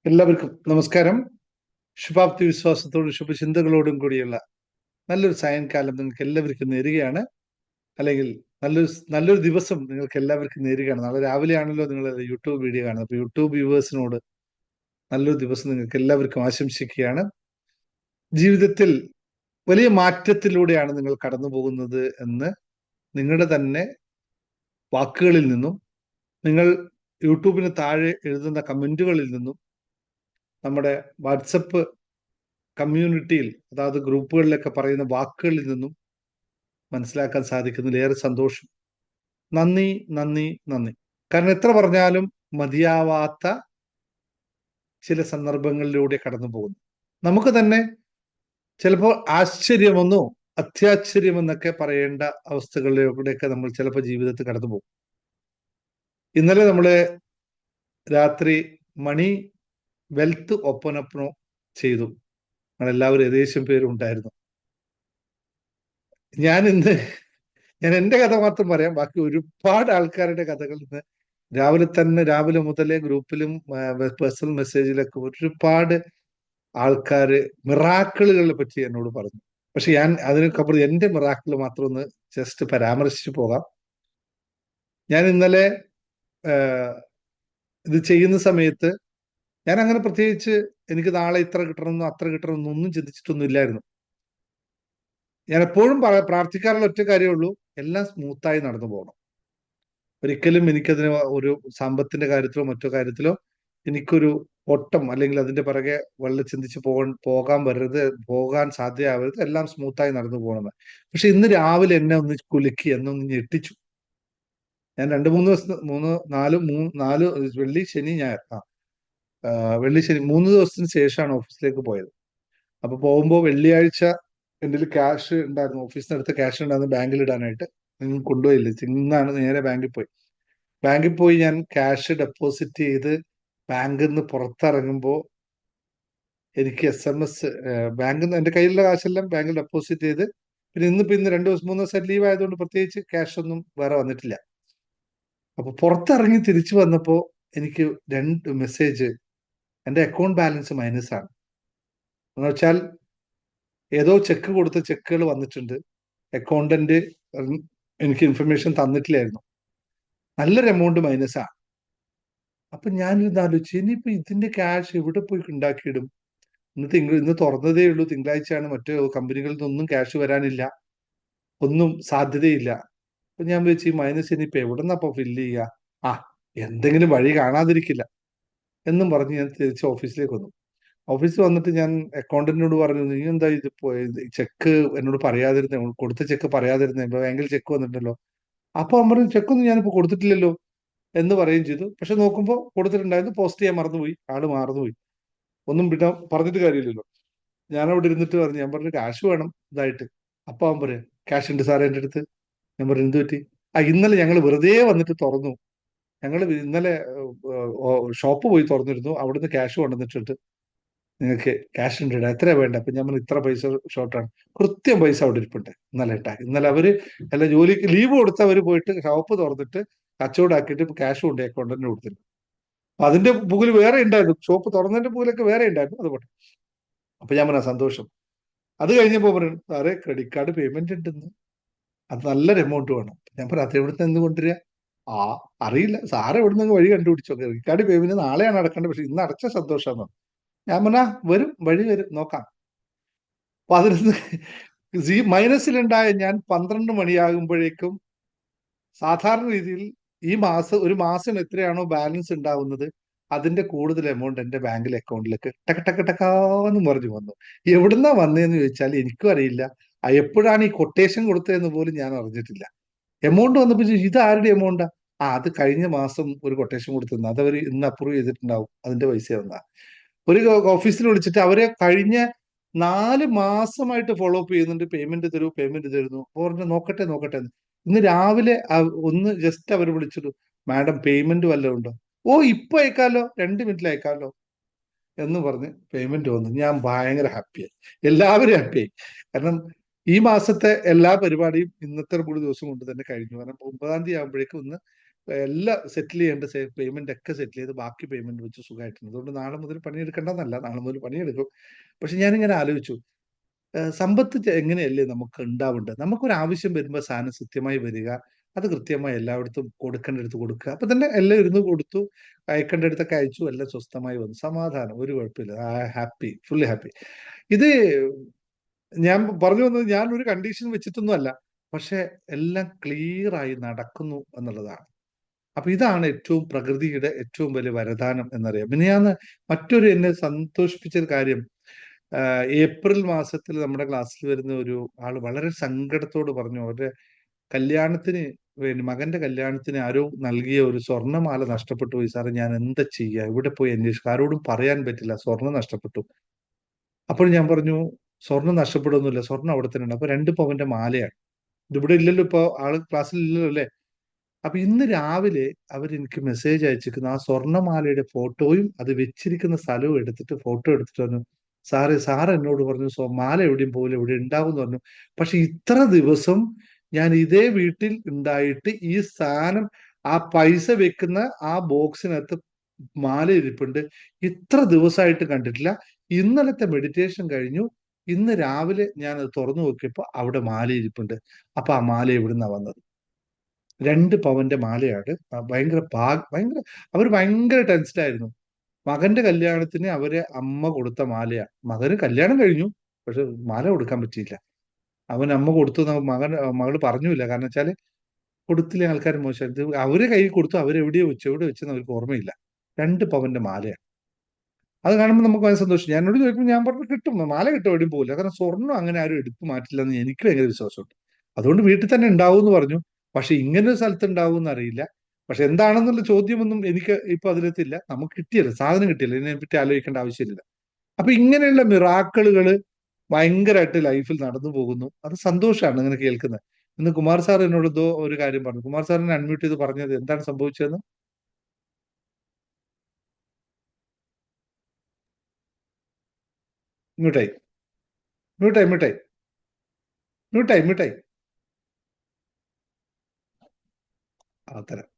എല്ലാവർക്കും നമസ്കാരം. ശുഭാപ്തി വിശ്വാസത്തോടും ശുഭചിന്തകളോടും കൂടിയുള്ള നല്ലൊരു സായങ്കാലം നിങ്ങൾക്ക് എല്ലാവർക്കും നേരുകയാണ്. അല്ലെങ്കിൽ നല്ലൊരു ദിവസം നിങ്ങൾക്ക് എല്ലാവർക്കും നേരുകയാണ്. നാളെ രാവിലെ ആണല്ലോ നിങ്ങൾ യൂട്യൂബ് വീഡിയോ കാണുന്നത്. അപ്പോൾ യൂട്യൂബ് വ്യൂവേഴ്സിനോട് നല്ലൊരു ദിവസം നിങ്ങൾക്ക് എല്ലാവർക്കും ആശംസിക്കുകയാണ്. ജീവിതത്തിൽ വലിയ മാറ്റത്തിലൂടെയാണ് നിങ്ങൾ കടന്നു പോകുന്നത് എന്ന് നിങ്ങളുടെ തന്നെ വാക്കുകളിൽ നിന്നും, നിങ്ങൾ യൂട്യൂബിന് താഴെ എഴുതുന്ന കമന്റുകളിൽ നിന്നും, നമ്മുടെ വാട്സപ്പ് കമ്മ്യൂണിറ്റിയിൽ, അതായത് ഗ്രൂപ്പുകളിലൊക്കെ പറയുന്ന വാക്കുകളിൽ നിന്നും മനസ്സിലാക്കാൻ സാധിക്കുന്നതിൽ ഏറെ സന്തോഷം. നന്ദി, നന്ദി, നന്ദി. കാരണം എത്ര പറഞ്ഞാലും മതിയാവാത്ത ചില സന്ദർഭങ്ങളിലൂടെ കടന്നു പോകുന്നു. നമുക്ക് തന്നെ ചിലപ്പോൾ ആശ്ചര്യമെന്നോ അത്യാശ്ചര്യമെന്നൊക്കെ പറയേണ്ട അവസ്ഥകളിലൂടെയൊക്കെ നമ്മൾ ചിലപ്പോൾ ജീവിതത്തിൽ കടന്നു പോകും. ഇന്നലെ നമ്മള് രാത്രി മണി വെൽത്ത് ഓപ്പൺ അപ്പ് ചെയ്തു. നമ്മളെല്ലാവരും ഏകദേശം പേരും ഉണ്ടായിരുന്നു. ഞാൻ എന്റെ കഥ മാത്രം പറയാം. ബാക്കി ഒരുപാട് ആൾക്കാരുടെ കഥകൾ ഇന്ന് രാവിലെ മുതലേ ഗ്രൂപ്പിലും പേഴ്സണൽ മെസ്സേജിലൊക്കെ ഒരുപാട് ആൾക്കാര് മിറാക്കിളുകളെ പറ്റി എന്നോട് പറഞ്ഞു. പക്ഷെ ഞാൻ അതിനൊക്കെ എന്റെ മിറാക്കിൾ മാത്രം ഒന്ന് ജസ്റ്റ് പരാമർശിച്ചു പോകാം. ഞാൻ ഇന്നലെ ഇത് ചെയ്യുന്ന സമയത്ത് ഞാൻ അങ്ങനെ പ്രത്യേകിച്ച് എനിക്ക് നാളെ ഇത്ര കിട്ടണമെന്നോ അത്ര കിട്ടണമെന്നോ ഒന്നും ചിന്തിച്ചിട്ടൊന്നും ഇല്ലായിരുന്നു. ഞാൻ എപ്പോഴും പ്രാർത്ഥിക്കാറുള്ള ഒറ്റ കാര്യമുള്ളൂ, എല്ലാം സ്മൂത്തായി നടന്നു പോകണം. ഒരിക്കലും എനിക്കതിന് ഒരു സമ്പത്തിന്റെ കാര്യത്തിലോ മറ്റോ കാര്യത്തിലോ എനിക്കൊരു ഓട്ടം അല്ലെങ്കിൽ അതിന്റെ പിറകെ വളരെ ചിന്തിച്ച് പോകാൻ സാധ്യമാവരുത്. എല്ലാം സ്മൂത്തായി നടന്നു പോകണമെന്ന്. പക്ഷെ ഇന്ന് രാവിലെ എന്നെ ഒന്ന് കുലുക്കി, എന്നെ ഒന്ന് ഞെട്ടിച്ചു. ഞാൻ 4 വെള്ളി ശനി ഞായർ വെള്ളി ശനി 3 ദിവസത്തിന് ശേഷമാണ് ഓഫീസിലേക്ക് പോയത്. അപ്പൊ പോകുമ്പോൾ വെള്ളിയാഴ്ച എൻ്റെ ക്യാഷ് ഉണ്ടായിരുന്നു, ഓഫീസിൽ നിന്ന് എടുത്ത ക്യാഷ് ഉണ്ടായിരുന്നു ബാങ്കിൽ ഇടാനായിട്ട്. നിങ്ങൾ കൊണ്ടുപോയില്ല, ഇന്നാണ് നേരെ ബാങ്കിൽ പോയി ഞാൻ ക്യാഷ് ഡെപ്പോസിറ്റ് ചെയ്ത് ബാങ്കിൽ നിന്ന് പുറത്തിറങ്ങുമ്പോൾ എനിക്ക് SMS, ബാങ്കിൽ നിന്ന് എൻ്റെ കയ്യിലുള്ള കാശെല്ലാം ബാങ്കിൽ ഡെപ്പോസിറ്റ് ചെയ്ത്, പിന്നെ ഇന്ന് 3 ദിവസം ലീവ് ആയതുകൊണ്ട് പ്രത്യേകിച്ച് ക്യാഷ് ഒന്നും വേറെ വന്നിട്ടില്ല. അപ്പൊ പുറത്തിറങ്ങി തിരിച്ചു വന്നപ്പോൾ എനിക്ക് 2 മെസ്സേജ്, എൻ്റെ അക്കൗണ്ട് ബാലൻസ് മൈനസ് ആണ് എന്ന് വെച്ചാൽ ഏതോ ചെക്ക് കൊടുത്ത ചെക്കുകൾ വന്നിട്ടുണ്ട്, അക്കൗണ്ടന്റ് എനിക്ക് ഇൻഫർമേഷൻ തന്നിട്ടില്ലായിരുന്നു, നല്ലൊരു എമൗണ്ട് മൈനസാണ്. അപ്പൊ ഞാനിത് ആലോചിച്ചു, ഇനിയിപ്പോ ഇതിന്റെ ക്യാഷ് എവിടെ പോയി ഉണ്ടാക്കിയിടും? ഇന്ന് തുറന്നതേ ഉള്ളൂ, തിങ്കളാഴ്ചയാണ്, മറ്റു കമ്പനികളിൽ നിന്നൊന്നും ക്യാഷ് വരാനില്ല, ഒന്നും സാധ്യതയില്ല. അപ്പൊ ഞാൻ വെച്ച് ഈ മൈനസ് ഇനിയിപ്പോ എവിടെന്നപ്പോ ഫില്ല് ചെയ്യുക? ആ, എന്തെങ്കിലും വഴി കാണാതിരിക്കില്ല എന്നും പറഞ്ഞ് ഞാൻ തിരിച്ച് ഓഫീസിലേക്ക് വന്നു. ഓഫീസിൽ വന്നിട്ട് ഞാൻ അക്കൗണ്ടന്റിനോട് പറഞ്ഞു, നീ എന്താ ഇതിപ്പോ ചെക്ക് എന്നോട് പറയാതിരുന്നേ, കൊടുത്ത ചെക്ക് പറയാതിരുന്നേ, ബാങ്കിൽ ചെക്ക് വന്നിട്ടുണ്ടല്ലോ. അപ്പൊ അവൻ പറഞ്ഞു, ചെക്കൊന്നും ഞാനിപ്പോ കൊടുത്തിട്ടില്ലല്ലോ എന്ന് പറയുകയും ചെയ്തു. പക്ഷെ നോക്കുമ്പോൾ കൊടുത്തിട്ടുണ്ടായിരുന്നു, പോസ്റ്റ് ചെയ്യാൻ മറന്നുപോയി, ആള് മറന്നുപോയി. ഒന്നും പിന്നെ പറഞ്ഞിട്ട് കാര്യമില്ലല്ലോ. ഞാൻ അവിടെ ഇരുന്നിട്ട് പറഞ്ഞു, ഞാൻ പറഞ്ഞു ക്യാഷ് വേണം ഇതായിട്ട്. അപ്പൊ അവൻ പറയാം, ക്യാഷ് ഉണ്ട് സാറേ എൻ്റെ അടുത്ത്. ഞാൻ പറഞ്ഞു, എന്ത് പറ്റി? ഇന്നലെ ഞങ്ങൾ വെറുതെ വന്നിട്ട് തുറന്നു, ഞങ്ങൾ ഇന്നലെ ഷോപ്പ് പോയി തുറന്നിരുന്നു, അവിടുന്ന് ക്യാഷ് കൊണ്ടുവന്നിട്ടിട്ട് നിങ്ങൾക്ക് ക്യാഷ് ഉണ്ട്, എത്രയാ വേണ്ട? അപ്പൊ ഞാൻ പറഞ്ഞു, ഇത്ര പൈസ ഷോർട്ടാണ്. കൃത്യം പൈസ അവിടെ ഇരിപ്പുണ്ട് ഇന്നലെ അവര് അല്ല, ജോലിക്ക് ലീവ് കൊടുത്തവര് പോയിട്ട് ഷോപ്പ് തുറന്നിട്ട് കച്ചവടാക്കിയിട്ട് ക്യാഷ് കൊണ്ട് അക്കൗണ്ടന്റിന് കൊടുത്തിരുന്നു. അപ്പൊ അതിന്റെ പുകിൽ വേറെ ഉണ്ടായിരുന്നു, ഷോപ്പ് തുറന്നതിന്റെ പുകിലൊക്കെ വേറെ ഉണ്ടായിരുന്നു, അതുകൊണ്ട്. അപ്പൊ ഞാൻ പറഞ്ഞ സന്തോഷം. അത് കഴിഞ്ഞപ്പോ പറഞ്ഞു, സാറേ ക്രെഡിറ്റ് കാർഡ് പേയ്മെന്റ് ഉണ്ടെന്ന്, അത് നല്ലൊരു എമൗണ്ട് വേണം. ഞാൻ പറഞ്ഞു, അത് എവിടുന്ന് എന്ന് കൊണ്ടുവരിക? ആ, അറിയില്ല സാറ് എവിടുന്ന് വഴി കണ്ടുപിടിച്ചോ, ക്രെഡിറ്റ് കാർഡ് പേയ്മെന്റ് നാളെയാണ് അടക്കേണ്ടത്, പക്ഷെ ഇന്ന് അടച്ച സന്തോഷമാണ്. ഞാൻ പറഞ്ഞാ വഴി വരും, നോക്കാം. 11 മൈനസിലുണ്ടായ ഞാൻ 12 മണിയാകുമ്പോഴേക്കും സാധാരണ രീതിയിൽ ഒരു മാസം എത്രയാണോ ബാലൻസ് ഉണ്ടാവുന്നത് അതിന്റെ കൂടുതൽ എമൗണ്ട് എന്റെ ബാങ്കിൽ അക്കൗണ്ടിലേക്ക് ടക്കാന്ന് പറഞ്ഞു വന്നു. എവിടുന്നാ വന്നതെന്ന് ചോദിച്ചാൽ എനിക്കും അറിയില്ല. എപ്പോഴാണ് ഈ കൊട്ടേഷൻ കൊടുത്തതെന്ന് പോലും ഞാൻ അറിഞ്ഞിട്ടില്ല. എമൗണ്ട് വന്നപ്പോ ഇത് ആരുടെ എമൗണ്ടാ? അത് കഴിഞ്ഞ മാസം ഒരു കൊട്ടേഷൻ കൊടുത്തിരുന്നു, അതവർ ഇന്ന് അപ്രൂവ് ചെയ്തിട്ടുണ്ടാവും, അതിന്റെ പൈസ വന്നാ. ഒരു ഓഫീസിൽ വിളിച്ചിട്ട് അവരെ കഴിഞ്ഞ 4 മാസമായിട്ട് ഫോളോ അപ്പ് ചെയ്യുന്നുണ്ട്, പേയ്മെന്റ് തരുന്നു. പറഞ്ഞു നോക്കട്ടെ. ഇന്ന് രാവിലെ ഒന്ന് ജസ്റ്റ് അവർ വിളിച്ചിട്ടു, മാഡം പേയ്മെന്റ് വല്ലതും ഉണ്ടോ? ഓ, ഇപ്പൊ അയക്കാലോ, 2 മിനിറ്റിൽ അയക്കാലോ എന്ന് പറഞ്ഞ് പേയ്മെന്റ് വന്നു. ഞാൻ ഭയങ്കര ഹാപ്പിയായി, എല്ലാവരും ഹാപ്പിയായി. കാരണം ഈ മാസത്തെ എല്ലാ പരിപാടിയും ഇന്നത്തെ കൂടി ദിവസം കൊണ്ട് തന്നെ കഴിഞ്ഞു. കാരണം 9-ാം തീയതി ആകുമ്പോഴേക്കും ഒന്ന് എല്ലാം സെറ്റിൽ ചെയ്യേണ്ട പേയ്മെന്റ് ഒക്കെ സെറ്റിൽ ചെയ്ത് ബാക്കി പേയ്മെന്റ് വെച്ച് സുഖമായിട്ടുണ്ട്. അതുകൊണ്ട് നാളെ മുതൽ പണിയെടുക്കേണ്ടെന്നല്ല, നാളെ മുതൽ പണിയെടുക്കും. പക്ഷെ ഞാനിങ്ങനെ ആലോചിച്ചു, സമ്പത്ത് എങ്ങനെയല്ലേ നമുക്ക് ഉണ്ടാവേണ്ടത്? നമുക്കൊരു ആവശ്യം വരുമ്പോൾ സാധനം കൃത്യമായി വരിക, അത് കൃത്യമായി എല്ലായിടത്തും കൊടുക്കേണ്ടടുത്ത് കൊടുക്കുക. അപ്പൊ തന്നെ എല്ലാം ഇരുന്ന് കൊടുത്തു, അയക്കേണ്ടടുത്തൊക്കെ അയച്ചു, എല്ലാം സ്വസ്ഥമായി വന്നു. സമാധാനം, ഒരു കുഴപ്പമില്ല, ഹാപ്പി, ഫുള്ളി ഹാപ്പി. ഇത് ഞാൻ പറഞ്ഞു വന്നത് ഞാൻ ഒരു കണ്ടീഷൻ വെച്ചിട്ടൊന്നും അല്ല, പക്ഷെ എല്ലാം ക്ലിയർ ആയി നടക്കുന്നു എന്നുള്ളതാണ്. അപ്പൊ ഇതാണ് ഏറ്റവും പ്രകൃതിയുടെ ഏറ്റവും വലിയ വരദാനം എന്നറിയാം. പിന്നെ ഞാൻ മറ്റൊരു എന്നെ സന്തോഷിപ്പിച്ച ഒരു കാര്യം, ഏപ്രിൽ മാസത്തിൽ നമ്മുടെ ക്ലാസ്സിൽ വരുന്ന ഒരു ആള് വളരെ സങ്കടത്തോട് പറഞ്ഞു, അവരുടെ കല്യാണത്തിന് വേണ്ടി, മകന്റെ കല്യാണത്തിന് ആരോ നൽകിയ ഒരു സ്വർണ്ണമാല നഷ്ടപ്പെട്ടു പോയി സാറേ, ഞാൻ എന്താ ചെയ്യുക, ഇവിടെ പോയി അന്വേഷിക്കുക, ആരോടും പറയാൻ പറ്റില്ല, സ്വർണ്ണം നഷ്ടപ്പെട്ടു. അപ്പോൾ ഞാൻ പറഞ്ഞു, സ്വർണ്ണം നഷ്ടപ്പെടുന്നില്ല, സ്വർണ്ണം അവിടെ തന്നെ ഉണ്ട്. അപ്പൊ 2 പവന്റെ മാലയാണ്. ഇതിവിടെ ഇല്ലല്ലോ, ഇപ്പൊ ആള് ക്ലാസ്സിൽ ഇല്ലല്ലോ അല്ലേ. അപ്പൊ ഇന്ന് രാവിലെ അവരെനിക്ക് മെസ്സേജ് അയച്ചിരിക്കുന്നു, ആ സ്വർണ്ണമാലയുടെ ഫോട്ടോയും അത് വെച്ചിരിക്കുന്ന സ്ഥലവും എടുത്തിട്ട് ഫോട്ടോ എടുത്തിട്ട് പറഞ്ഞു, സാർ എന്നോട് പറഞ്ഞു മാല എവിടെയും പോകില്ല, ഇവിടെ ഉണ്ടാവും എന്ന് പറഞ്ഞു. പക്ഷെ ഇത്ര ദിവസം ഞാൻ ഇതേ വീട്ടിൽ ഉണ്ടായിട്ട് ഈ സാധനം, ആ പൈസ വെക്കുന്ന ആ ബോക്സിനകത്ത് മാല ഇരിപ്പുണ്ട്, ഇത്ര ദിവസമായിട്ട് കണ്ടിട്ടില്ല. ഇന്നലത്തെ മെഡിറ്റേഷൻ കഴിഞ്ഞു, ഇന്ന് രാവിലെ ഞാൻ അത് തുറന്നു നോക്കിയപ്പോ അവിടെ മാല ഇരിപ്പുണ്ട്. അപ്പൊ ആ മാല എവിടുന്നാ വന്നത്? 2 പവന്റെ മാലയാണ്. ഭയങ്കര അവർ ഭയങ്കര ടെൻസ്ഡായിരുന്നു. മകന്റെ കല്യാണത്തിന് അവരെ അമ്മ കൊടുത്ത മാലയാ. മകന് കല്യാണം കഴിഞ്ഞു, പക്ഷെ മാല കൊടുക്കാൻ പറ്റിയില്ല. അമ്മ കൊടുത്തു, മകള് പറഞ്ഞില്ല. കാരണം വെച്ചാല് കൊടുത്തില്ലേ, ആൾക്കാർ മോശം. ഇത് അവര് കൈ കൊടുത്തു, അവരെവിടെയോ വെച്ചു, എവിടെ വെച്ചെന്ന് അവർക്ക് ഓർമ്മയില്ല. 2 പവന്റെ മാലയാണ്. അത് കാണുമ്പോൾ നമുക്ക് ഭയങ്കര സന്തോഷം. ഞാൻ എന്നോട് ചോദിക്കുമ്പോൾ ഞാൻ പറഞ്ഞു, കിട്ടും, മാല കിട്ടും, എവിടെയും പോകില്ല. കാരണം സ്വർണ്ണം അങ്ങനെ ആരും എടുത്തു മാറ്റില്ല എന്ന് എനിക്ക് ഭയങ്കര വിശ്വാസമുണ്ട്. അതുകൊണ്ട് വീട്ടിൽ തന്നെ ഉണ്ടാവും എന്ന് പറഞ്ഞു. പക്ഷെ ഇങ്ങനെ ഒരു സ്ഥലത്ത് ഉണ്ടാവും എന്ന് അറിയില്ല. പക്ഷെ എന്താണെന്നുള്ള ചോദ്യമൊന്നും എനിക്ക് ഇപ്പൊ അതിലെത്തില്ല. നമുക്ക് കിട്ടിയല്ലോ, സാധനം കിട്ടിയല്ലോ, ഇതിനെപ്പറ്റി ആലോചിക്കേണ്ട ആവശ്യമില്ല. അപ്പൊ ഇങ്ങനെയുള്ള മിറാക്കിളുകള് ഭയങ്കരമായിട്ട് ലൈഫിൽ നടന്നു പോകുന്നു. അത് സന്തോഷമാണ് ഇങ്ങനെ കേൾക്കുന്നത്. ഇന്ന് കുമാർ സാർ എന്നോട് എന്തോ ഒരു കാര്യം പറഞ്ഞു. കുമാർ സാറിനെ അൺമ്യൂട്ട് ചെയ്ത് പറഞ്ഞത് എന്താണ് സംഭവിച്ചതെന്ന്? മ്യൂട്ടായി മ്യൂട്ടായി മ്യൂട്ടായി മ്യൂട്ടായി മ്യൂട്ടായി തരാം.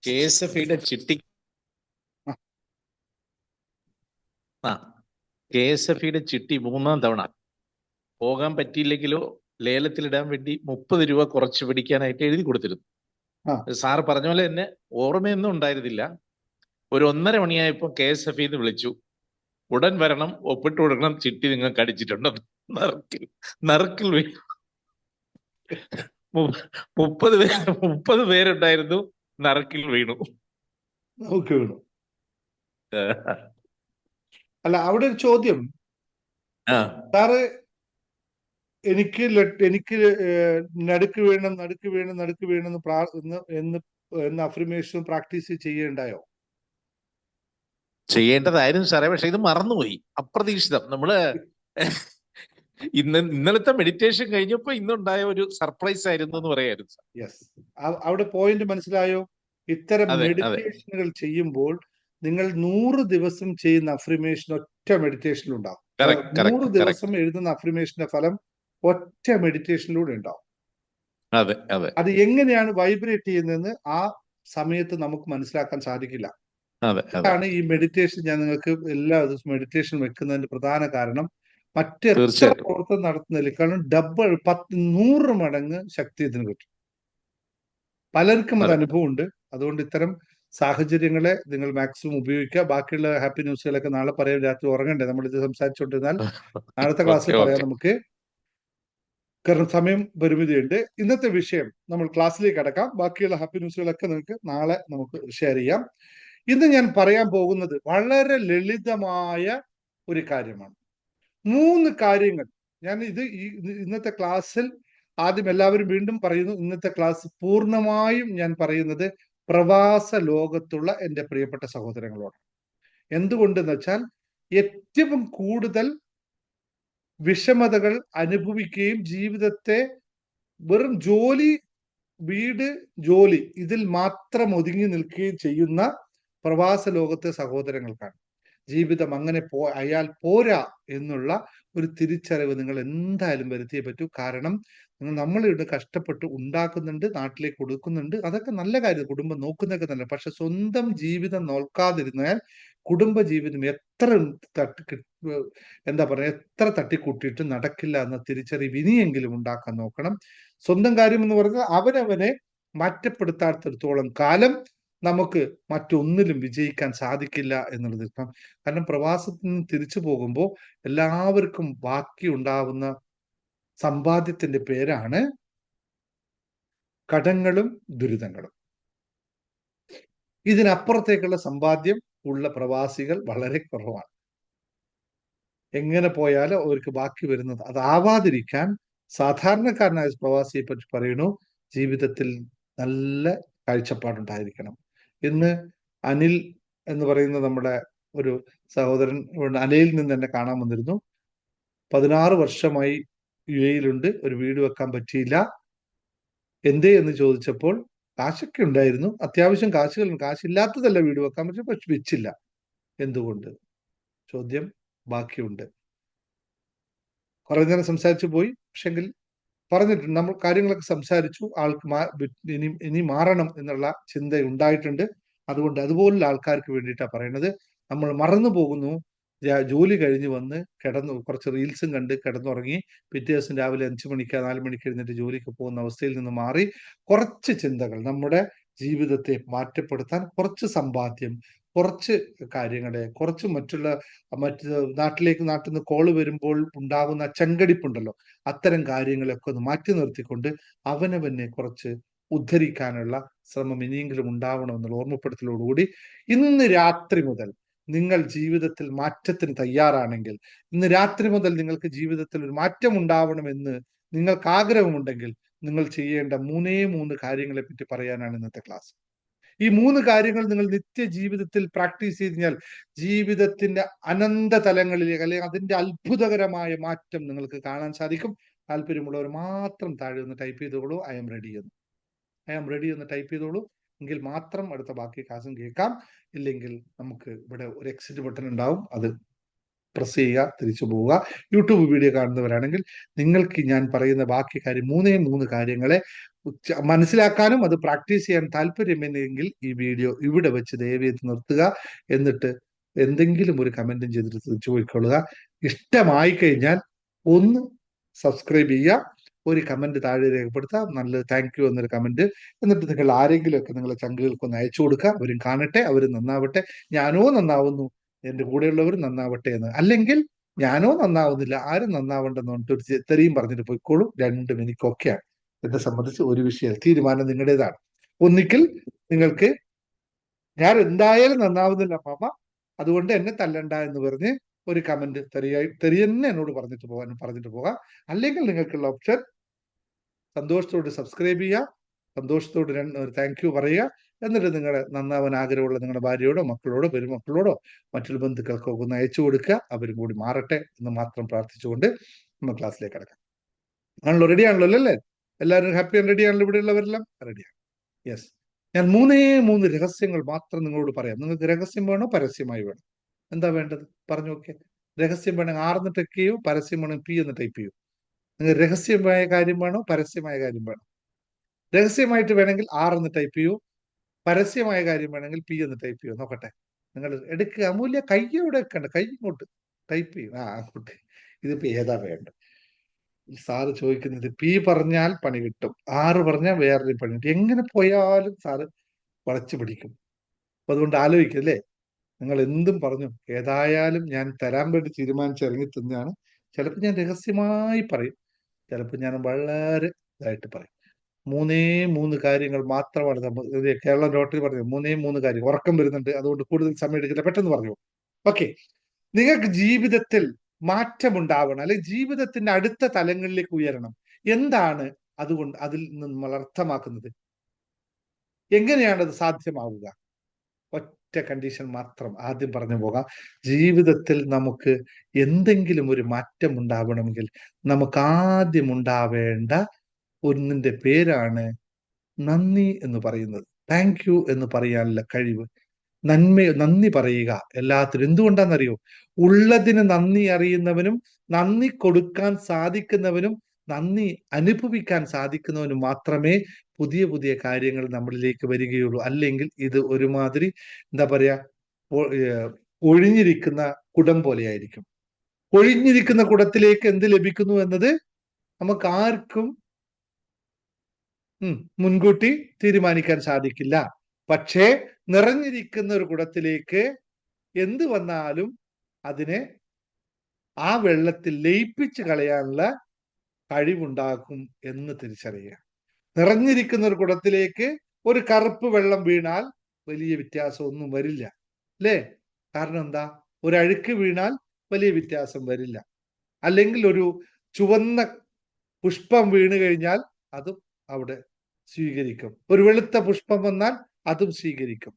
KSFE-യുടെ ചിട്ടി KSFE-യുടെ ചിട്ടി 3-ാം തവണ പോകാൻ പറ്റിയില്ലെങ്കിലോ ലേലത്തിലിടാൻ വേണ്ടി 30 രൂപ കുറച്ച് പിടിക്കാനായിട്ട് എഴുതി കൊടുത്തിരുന്നു. സാറ് പറഞ്ഞ പോലെ തന്നെ ഓർമ്മയൊന്നും ഉണ്ടായിരുന്നില്ല. ഒരു 1:30 മണിയായപ്പോ KSFE-ന്ന് വിളിച്ചു, ഉടൻ വരണം, ഒപ്പിട്ട് കൊടുക്കണം, ചിട്ടി നിങ്ങൾക്ക് അടിച്ചിട്ടുണ്ട്. നറുക്കിൽ വീണു. 30 പേരുണ്ടായിരുന്നു, നറുക്കിൽ വീണു. വീണു. അല്ല, അവിടെ ഒരു ചോദ്യം, സാറ് എനിക്ക് നടുക്ക് വീണം എന്ന് അഫർമേഷൻ പ്രാക്ടീസ് ചെയ്യേണ്ടായോ? ചെയ്യേണ്ടതായിരുന്നു സാറേ, പക്ഷെ ഇത് മറന്നുപോയി. അപ്രതീക്ഷിതം. നമ്മള് ഇന്നലത്തെ മെഡിറ്റേഷൻ കഴിഞ്ഞപ്പോ ഇന്നുണ്ടായ ഒരു സർപ്രൈസ് ആയിരുന്നു എന്ന് പറയായിരുന്നു. യെസ്, അവിടെ പോയിന്റ് മനസ്സിലായോ? ഇത്തരം മെഡിറ്റേഷനുകൾ ചെയ്യുമ്പോൾ നിങ്ങൾ 100 ദിവസം ചെയ്യുന്ന അഫർമേഷൻ ഒറ്റ മെഡിറ്റേഷനിലുണ്ടാവും. 100 ദിവസം എഴുതുന്ന അഫർമേഷന്റെ ഫലം ഒറ്റ മെഡിറ്റേഷനിലൂടെ ഉണ്ടാവും. അത് എങ്ങനെയാണ് വൈബ്രേറ്റ് ചെയ്യുന്നതെന്ന് ആ സമയത്ത് നമുക്ക് മനസ്സിലാക്കാൻ സാധിക്കില്ല. അതാണ് ഈ മെഡിറ്റേഷൻ ഞാൻ നിങ്ങൾക്ക് എല്ലാ ദിവസവും മെഡിറ്റേഷൻ വെക്കുന്നതിന്റെ പ്രധാന കാരണം. മറ്റെത്ര പ്രവർത്തനം നടത്തുന്നതിനേക്കാളും 100 മടങ്ങ് ശക്തി ഇതിന് കിട്ടും. പലർക്കും അത് അനുഭവമുണ്ട്. അതുകൊണ്ട് ഇത്തരം സാഹചര്യങ്ങളെ നിങ്ങൾ മാക്സിമം ഉപയോഗിക്കുക. ബാക്കിയുള്ള ഹാപ്പി ന്യൂസുകളൊക്കെ നാളെ പറയാം. രാത്രി ഉറങ്ങണ്ടേ നമ്മൾ ഇത് സംസാരിച്ചുകൊണ്ടിരുന്നാൽ? നാളത്തെ ക്ലാസ്സിൽ പറയാം നമുക്ക്, കാരണം സമയം പരിമിതിയുണ്ട്. ഇന്നത്തെ വിഷയം നമ്മൾ ക്ലാസ്സിലേക്ക് കടക്കാം. ബാക്കിയുള്ള ഹാപ്പി ന്യൂസുകളൊക്കെ നിങ്ങൾക്ക് നാളെ നമുക്ക് ഷെയർ ചെയ്യാം. ഇന്ന് ഞാൻ പറയാൻ പോകുന്നത് വളരെ ലളിതമായ ഒരു കാര്യമാണ്. 3 കാര്യങ്ങൾ. ഞാൻ ഇന്നത്തെ ക്ലാസ്സിൽ ആദ്യം എല്ലാവരും വീണ്ടും പറയുന്നു, ഇന്നത്തെ ക്ലാസ് പൂർണ്ണമായും ഞാൻ പറയുന്നത് പ്രവാസ ലോകത്തുള്ള എൻ്റെ പ്രിയപ്പെട്ട സഹോദരങ്ങളോട്. എന്തുകൊണ്ടെന്ന് വെച്ചാൽ ഏറ്റവും കൂടുതൽ വിഷമതകൾ അനുഭവിക്കുകയും ജീവിതത്തെ വെറും ജോലി, വീട്, ജോലി ഇതിൽ മാത്രം ഒതുങ്ങി നിൽക്കുകയും ചെയ്യുന്ന പ്രവാസ ലോകത്തെ സഹോദരങ്ങൾക്കാണ്. ജീവിതം അങ്ങനെ അയാൾ പോരാ എന്നുള്ള ഒരു തിരിച്ചറിവ് നിങ്ങൾ എന്തായാലും വരുത്തിയേ പറ്റൂ. കാരണം നമ്മളിവിടെ കഷ്ടപ്പെട്ട് ഉണ്ടാക്കുന്നുണ്ട്, നാട്ടിലേക്ക് കൊടുക്കുന്നുണ്ട്, അതൊക്കെ നല്ല കാര്യം, കുടുംബം നോക്കുന്നതൊക്കെ നല്ല. പക്ഷെ സ്വന്തം ജീവിതം നോക്കാതിരുന്നാൽ കുടുംബ ജീവിതം എത്ര എന്താ പറയാ, എത്ര തട്ടിക്കൂട്ടിയിട്ട് നടക്കില്ല എന്ന തിരിച്ചറിവ് ഇനിയെങ്കിലും ഉണ്ടാക്കാൻ നോക്കണം. സ്വന്തം കാര്യം എന്ന് പറഞ്ഞാൽ അവനവനെ മാറ്റപ്പെടുത്താത്തിടത്തോളം കാലം നമുക്ക് മറ്റൊന്നിലും വിജയിക്കാൻ സാധിക്കില്ല എന്നുള്ളത്. കാരണം പ്രവാസത്തിൽ നിന്ന് തിരിച്ചു പോകുമ്പോൾ എല്ലാവർക്കും ബാക്കി ഉണ്ടാവുന്ന സമ്പാദ്യത്തിന്റെ പേരാണ് കടങ്ങളും ദുരിതങ്ങളും. ഇതിനപ്പുറത്തേക്കുള്ള സമ്പാദ്യം ഉള്ള പ്രവാസികൾ വളരെ കുറവാണ്. എങ്ങനെ പോയാലും അവർക്ക് ബാക്കി വരുന്നത് അതാവാതിരിക്കാൻ സാധാരണക്കാരനായ പ്രവാസിയെ പറ്റി പറയണു, ജീവിതത്തിൽ നല്ല കാഴ്ചപ്പാടുണ്ടായിരിക്കണം. ഇന്ന് അനിൽ എന്ന് പറയുന്ന നമ്മുടെ ഒരു സഹോദരൻ അലയിൽ നിന്ന് എന്നെ കാണാൻ വന്നിരുന്നു. 16 വർഷമായി UAE-യിലുണ്ട്, ഒരു വീട് വെക്കാൻ പറ്റിയില്ല. എന്തേ എന്ന് ചോദിച്ചപ്പോൾ കാശൊക്കെ ഉണ്ടായിരുന്നു, അത്യാവശ്യം കാശില്ലാത്തതല്ല വീട് വെക്കാൻ പറ്റും, പക്ഷെ വെച്ചില്ല. എന്തുകൊണ്ട്? ചോദ്യം ബാക്കിയുണ്ട്. കുറെ നേരം സംസാരിച്ചു പോയി, പക്ഷെങ്കിൽ പറഞ്ഞിട്ടുണ്ട്, നമ്മൾ കാര്യങ്ങളൊക്കെ സംസാരിച്ചു. ആൾക്ക് ഇനി മാറണം എന്നുള്ള ചിന്ത ഉണ്ടായിട്ടുണ്ട്. അതുകൊണ്ട് അതുപോലുള്ള ആൾക്കാർക്ക് വേണ്ടിയിട്ടാണ് പറയുന്നത്. നമ്മൾ മറന്നു പോകുന്നു. ജോലി കഴിഞ്ഞ് വന്ന് കിടന്നു, കുറച്ച് റീൽസും കണ്ട് കിടന്നുറങ്ങി, പിറ്റേ ദിവസം രാവിലെ 5 മണിക്ക് 4 മണിക്ക് എഴുന്നേറ്റ് ജോലിക്ക് പോകുന്ന അവസ്ഥയിൽ നിന്ന് മാറി കുറച്ച് ചിന്തകൾ നമ്മുടെ ജീവിതത്തെ മാറ്റപ്പെടുത്താൻ, കുറച്ച് സമ്പാദ്യം, കുറച്ച് കാര്യങ്ങളെ, കുറച്ച് മറ്റു നാട്ടിൽ നിന്ന് കോള് വരുമ്പോൾ ഉണ്ടാകുന്ന ചെങ്കടിപ്പുണ്ടല്ലോ, അത്തരം കാര്യങ്ങളൊക്കെ ഒന്ന് മാറ്റി നിർത്തിക്കൊണ്ട് അവനവനെ കുറച്ച് ഉദ്ധരിക്കാനുള്ള ശ്രമം ഇനിയെങ്കിലും ഉണ്ടാവണമെന്നുള്ള ഓർമ്മപ്പെടുത്തലോടുകൂടി ഇന്ന് രാത്രി മുതൽ നിങ്ങൾ ജീവിതത്തിൽ മാറ്റത്തിന് തയ്യാറാണെങ്കിൽ, ഇന്ന് രാത്രി മുതൽ നിങ്ങൾക്ക് ജീവിതത്തിൽ ഒരു മാറ്റം ഉണ്ടാവണമെന്ന് നിങ്ങൾക്ക് ആഗ്രഹമുണ്ടെങ്കിൽ, നിങ്ങൾ ചെയ്യേണ്ട 3 കാര്യങ്ങളെ പറ്റി പറയാനാണ് ഇന്നത്തെ ക്ലാസ്. ഈ 3 കാര്യങ്ങൾ നിങ്ങൾ നിത്യ ജീവിതത്തിൽ പ്രാക്ടീസ് ചെയ്ത് കഴിഞ്ഞാൽ ജീവിതത്തിന്റെ അനന്ത തലങ്ങളിലേക്ക്, അല്ലെങ്കിൽ അതിന്റെ അത്ഭുതകരമായ മാറ്റം നിങ്ങൾക്ക് കാണാൻ സാധിക്കും. താല്പര്യമുള്ളവർ മാത്രം താഴെ ഒന്ന് ടൈപ്പ് ചെയ്തോളൂ, ഐ എം റെഡി എന്ന് ടൈപ്പ് ചെയ്തോളൂ. എങ്കിൽ മാത്രം അടുത്ത ബാക്കി ക്ലാസ്സും കേൾക്കാം. ഇല്ലെങ്കിൽ നമുക്ക് ഇവിടെ ഒരു എക്സിറ്റ് ബട്ടൺ ഉണ്ടാവും, അത് പ്രസ് ചെയ്യുക, തിരിച്ചു പോവുക. യൂട്യൂബ് വീഡിയോ കാണുന്നവരാണെങ്കിൽ നിങ്ങൾക്ക് ഞാൻ പറയുന്ന ബാക്കി കാര്യം 3 കാര്യങ്ങളെ മനസ്സിലാക്കാനും അത് പ്രാക്ടീസ് ചെയ്യാൻ താല്പര്യമെങ്കിൽ ഈ വീഡിയോ ഇവിടെ വെച്ച് ദയവേത് നിർത്തുക. എന്നിട്ട് എന്തെങ്കിലും ഒരു കമന്റും ചെയ്തിട്ട് തിരിച്ചു പോയിക്കൊള്ളുക. ഇഷ്ടമായി കഴിഞ്ഞാൽ ഒന്ന് സബ്സ്ക്രൈബ് ചെയ്യുക, ഒരു കമന്റ് താഴെ രേഖപ്പെടുത്തുക, നല്ലത്, താങ്ക് യു എന്നൊരു കമന്റ്. എന്നിട്ട് നിങ്ങൾ ആരെങ്കിലുമൊക്കെ നിങ്ങളെ ചങ്കുകൾക്കൊന്ന് അയച്ചു കൊടുക്കുക, അവരും കാണട്ടെ, അവരും നന്നാവട്ടെ. ഞാനോ നന്നാവുന്നു, എന്റെ കൂടെയുള്ളവരും നന്നാവട്ടെ എന്ന്. അല്ലെങ്കിൽ ഞാനോ നന്നാവുന്നില്ല, ആരും നന്നാവണ്ടെന്ന് പറഞ്ഞിട്ട് ഒരു തെറിയും പറഞ്ഞിട്ട് പോയിക്കോളൂ, രണ്ടും എനിക്കൊക്കെയാണ്. എന്നെ സംബന്ധിച്ച് ഒരു വിഷയം, തീരുമാനം നിങ്ങളുടേതാണ്. ഒന്നിക്കൽ നിങ്ങൾക്ക് ഞാൻ എന്തായാലും നന്നാവുന്നില്ല മാമ, അതുകൊണ്ട് എന്നെ തല്ലണ്ട എന്ന് പറഞ്ഞ് ഒരു കമന്റ് തെറിയെന്നെ എന്നോട് പറഞ്ഞിട്ട് പോകാം. അല്ലെങ്കിൽ നിങ്ങൾക്കുള്ള ഓപ്ഷൻ സന്തോഷത്തോട് സബ്സ്ക്രൈബ് ചെയ്യുക, സന്തോഷത്തോട് ഒരു താങ്ക് യു പറയുക. എന്നിട്ട് നിങ്ങളെ നന്നാവാൻ ആഗ്രഹമുള്ള നിങ്ങളുടെ ഭാര്യയോടോ മക്കളോടോ പെരുമക്കളോടോ മറ്റൊരു ബന്ധുക്കൾക്കോ ഒന്ന് അയച്ചു കൊടുക്കുക, അവരും കൂടി മാറട്ടെ എന്ന് മാത്രം പ്രാർത്ഥിച്ചുകൊണ്ട് നമ്മൾ ക്ലാസ്സിലേക്ക് കടക്കാം. ആണല്ലോ, റെഡി ആണല്ലോ അല്ലേ? എല്ലാവരും ഹാപ്പി ആൻഡ് റെഡി ആണല്ലോ? ഇവിടെ ഉള്ളവരെല്ലാം റെഡിയാണ്. യെസ്. ഞാൻ 3 രഹസ്യങ്ങൾ മാത്രം നിങ്ങളോട് പറയാം. നിങ്ങൾക്ക് രഹസ്യം വേണോ പരസ്യമായി വേണോ? എന്താ വേണ്ടത് പറഞ്ഞു നോക്കിയേ. രഹസ്യം വേണമെങ്കിൽ R എന്ന് ടൈപ്പ് ചെയ്യൂ, പരസ്യം വേണമെങ്കിൽ P എന്ന് ടൈപ്പ് ചെയ്യൂ. നിങ്ങൾ രഹസ്യമായ കാര്യം വേണോ പരസ്യമായ കാര്യം വേണോ? രഹസ്യമായിട്ട് വേണമെങ്കിൽ R എന്ന് ടൈപ്പ് ചെയ്യൂ, പരസ്യമായ കാര്യം വേണമെങ്കിൽ P എന്ന് ടൈപ്പ് ചെയ്യൂ. നോക്കട്ടെ, നിങ്ങൾ എടുക്കുക. അമൂല്യ കൈയോടെ വെക്കണ്ട, കൈ ഇങ്ങോട്ട് ടൈപ്പ് ചെയ്യും. അങ്ങോട്ട്. ഇതിപ്പോ ഏതാ വേണ്ട? സാറ് ചോദിക്കുന്നത് P പറഞ്ഞാൽ പണി കിട്ടും, R പറഞ്ഞാൽ വേറൊരു പണി കിട്ടും. എങ്ങനെ പോയാലും സാറ് വളച്ചു പിടിക്കും. അപ്പൊ അതുകൊണ്ട് ആലോചിക്കും അല്ലേ? നിങ്ങൾ എന്തും പറഞ്ഞു, ഏതായാലും ഞാൻ തരാൻ വേണ്ടി തീരുമാനിച്ചിറങ്ങി തന്നെയാണ്. ചിലപ്പോൾ ഞാൻ രഹസ്യമായി പറയും, ചിലപ്പോൾ ഞാൻ വളരെ ഇതായിട്ട് പറയും. 3 കാര്യങ്ങൾ മാത്രമാണ് നമ്മൾ കേരള ലോട്ടറി പറഞ്ഞത്. 3 കാര്യം. ഉറക്കം വരുന്നുണ്ട്, അതുകൊണ്ട് കൂടുതൽ സമയം എടുക്കില്ല, പെട്ടെന്ന് പറഞ്ഞു. ഓക്കെ, നിങ്ങൾക്ക് ജീവിതത്തിൽ മാറ്റമുണ്ടാവണം, അല്ലെങ്കിൽ ജീവിതത്തിന്റെ അടുത്ത തലങ്ങളിലേക്ക് ഉയരണം. എന്താണ് അതുകൊണ്ട് അതിൽ നിന്ന് നമ്മൾ അർത്ഥമാക്കുന്നത്? എങ്ങനെയാണ് അത് സാധ്യമാവുക? ഒറ്റ കണ്ടീഷൻ മാത്രം ആദ്യം പറഞ്ഞു പോകാം. ജീവിതത്തിൽ നമുക്ക് എന്തെങ്കിലും ഒരു മാറ്റം ഉണ്ടാവണമെങ്കിൽ നമുക്ക് ആദ്യം ഉണ്ടാവേണ്ട ഒന്നിന്റെ പേരാണ് നന്ദി എന്ന് പറയുന്നത്. താങ്ക് യു എന്ന് പറയാനുള്ള കഴിവ്. നന്ദി പറയുക എല്ലാത്തിനും. എന്തുകൊണ്ടാണെന്നറിയോ? ഉള്ളതിന് നന്ദി അറിയുന്നവനും നന്ദി കൊടുക്കാൻ സാധിക്കുന്നവനും നന്ദി അനുഭവിക്കാൻ സാധിക്കുന്നവനും മാത്രമേ പുതിയ പുതിയ കാര്യങ്ങൾ നമ്മളിലേക്ക് വരികയുള്ളൂ. അല്ലെങ്കിൽ ഇത് ഒരുമാതിരി എന്താ പറയാ, ഒഴിഞ്ഞിരിക്കുന്ന കുടം പോലെയായിരിക്കും. ഒഴിഞ്ഞിരിക്കുന്ന കുടത്തിലേക്ക് എന്ത് ലഭിക്കുന്നു എന്നത് നമുക്ക് ആർക്കും മുൻകൂട്ടി തീരുമാനിക്കാൻ സാധിക്കില്ല. പക്ഷേ നിറഞ്ഞിരിക്കുന്ന ഒരു കുടത്തിലേക്ക് എന്ത് വന്നാലും അതിനെ ആ വെള്ളത്തിൽ ലയിപ്പിച്ച് കളയാനുള്ള കഴിവുണ്ടാക്കും എന്ന് തിരിച്ചറിയുക. നിറഞ്ഞിരിക്കുന്ന ഒരു കുടത്തിലേക്ക് ഒരു കറുപ്പ് വെള്ളം വീണാൽ വലിയ വ്യത്യാസമൊന്നും വരില്ല, അല്ലേ? കാരണം എന്താ? ഒരു അഴുക്ക് വീണാൽ വലിയ വ്യത്യാസം വരില്ല. അല്ലെങ്കിൽ ഒരു ചുവന്ന പുഷ്പം വീണ് കഴിഞ്ഞാൽ അതും അവിടെ സ്വീകരിക്കും. ഒരു വെളുത്ത പുഷ്പം വന്നാൽ അതും സ്വീകരിക്കും.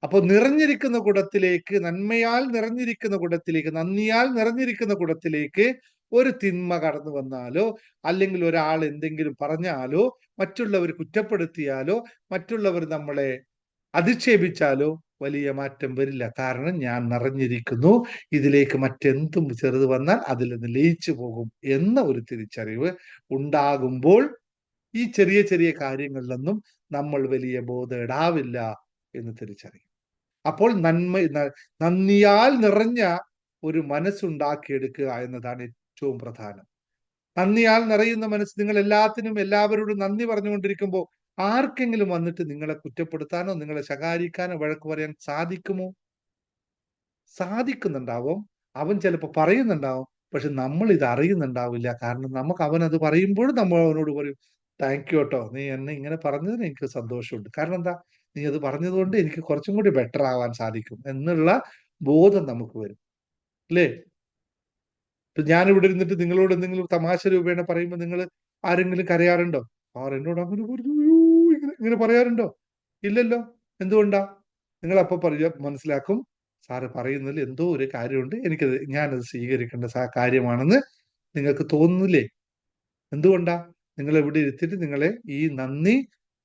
അപ്പോൾ നിറഞ്ഞിരിക്കുന്ന കുടത്തിലേക്ക്, നന്മയാൽ നിറഞ്ഞിരിക്കുന്ന കുടത്തിലേക്ക്, നന്ദിയാൽ നിറഞ്ഞിരിക്കുന്ന കുടത്തിലേക്ക് ഒരു തിന്മ കടന്നു വന്നാലോ, അല്ലെങ്കിൽ ഒരാൾ എന്തെങ്കിലും പറഞ്ഞാലോ, മറ്റുള്ളവർ കുറ്റപ്പെടുത്തിയാലോ, മറ്റുള്ളവർ നമ്മളെ അധിക്ഷേപിച്ചാലോ വലിയ മാറ്റം വരില്ല. കാരണം ഞാൻ നിറഞ്ഞിരിക്കുന്നു, ഇതിലേക്ക് മറ്റെന്തും ചെറുത് വന്നാൽ അതിൽ നിന്ന് ലയിച്ചു പോകും എന്ന ഒരു തിരിച്ചറിവ് ഉണ്ടാകുമ്പോൾ ഈ ചെറിയ ചെറിയ കാര്യങ്ങളിലൊന്നും നമ്മൾ വലിയ ബോധേടാവില്ല എന്ന് തിരിച്ചറിയും. അപ്പോൾ നന്ദിയാൽ നിറഞ്ഞ ഒരു മനസ്സുണ്ടാക്കിയെടുക്കുക എന്നതാണ് ഏറ്റവും പ്രധാനം. നന്ദിയാൽ നിറയുന്ന മനസ്സ്, നിങ്ങൾ എല്ലാവരോടും നന്ദി പറഞ്ഞുകൊണ്ടിരിക്കുമ്പോൾ ആർക്കെങ്കിലും വന്നിട്ട് നിങ്ങളെ കുറ്റപ്പെടുത്താനോ നിങ്ങളെ ശകാരിക്കാനോ വഴക്ക് പറയാൻ സാധിക്കുമോ? സാധിക്കുന്നുണ്ടാവും. അവൻ ചിലപ്പോൾ പറയുന്നുണ്ടാവും, പക്ഷെ നമ്മൾ ഇത് അറിയുന്നുണ്ടാവില്ല. കാരണം നമുക്ക് അവനത് പറയുമ്പോഴും നമ്മൾ അവനോട് പറയും, താങ്ക് യു കേട്ടോ, നീ എന്നെ ഇങ്ങനെ പറഞ്ഞതിന് എനിക്ക് സന്തോഷമുണ്ട്. കാരണം എന്താ? നീ അത് പറഞ്ഞതുകൊണ്ട് എനിക്ക് കുറച്ചും കൂടി ബെറ്റർ ആവാൻ സാധിക്കും എന്നുള്ള ബോധം നമുക്ക് വരും, അല്ലേ? ഇപ്പൊ ഞാനിവിടെ ഇരുന്നിട്ട് നിങ്ങളോട് എന്തെങ്കിലും തമാശ രൂപേണ പറയുമ്പോൾ നിങ്ങൾ ആരെങ്കിലും കരയാറുണ്ടോ? എന്നോട് അങ്ങനെ പറഞ്ഞു, ഇങ്ങനെ പറയാറുണ്ടോ? ഇല്ലല്ലോ. എന്തുകൊണ്ടാ? നിങ്ങൾ അപ്പൊ മനസ്സിലാക്കും, സാറ് പറയുന്നതിൽ എന്തോ ഒരു കാര്യമുണ്ട്, ഞാനത് സ്വീകരിക്കേണ്ട കാര്യമാണെന്ന് നിങ്ങൾക്ക് തോന്നുന്നില്ലേ? എന്തുകൊണ്ടാ? നിങ്ങൾ എവിടെ ഇരുത്തിട്ട് നിങ്ങളെ ഈ നന്ദി,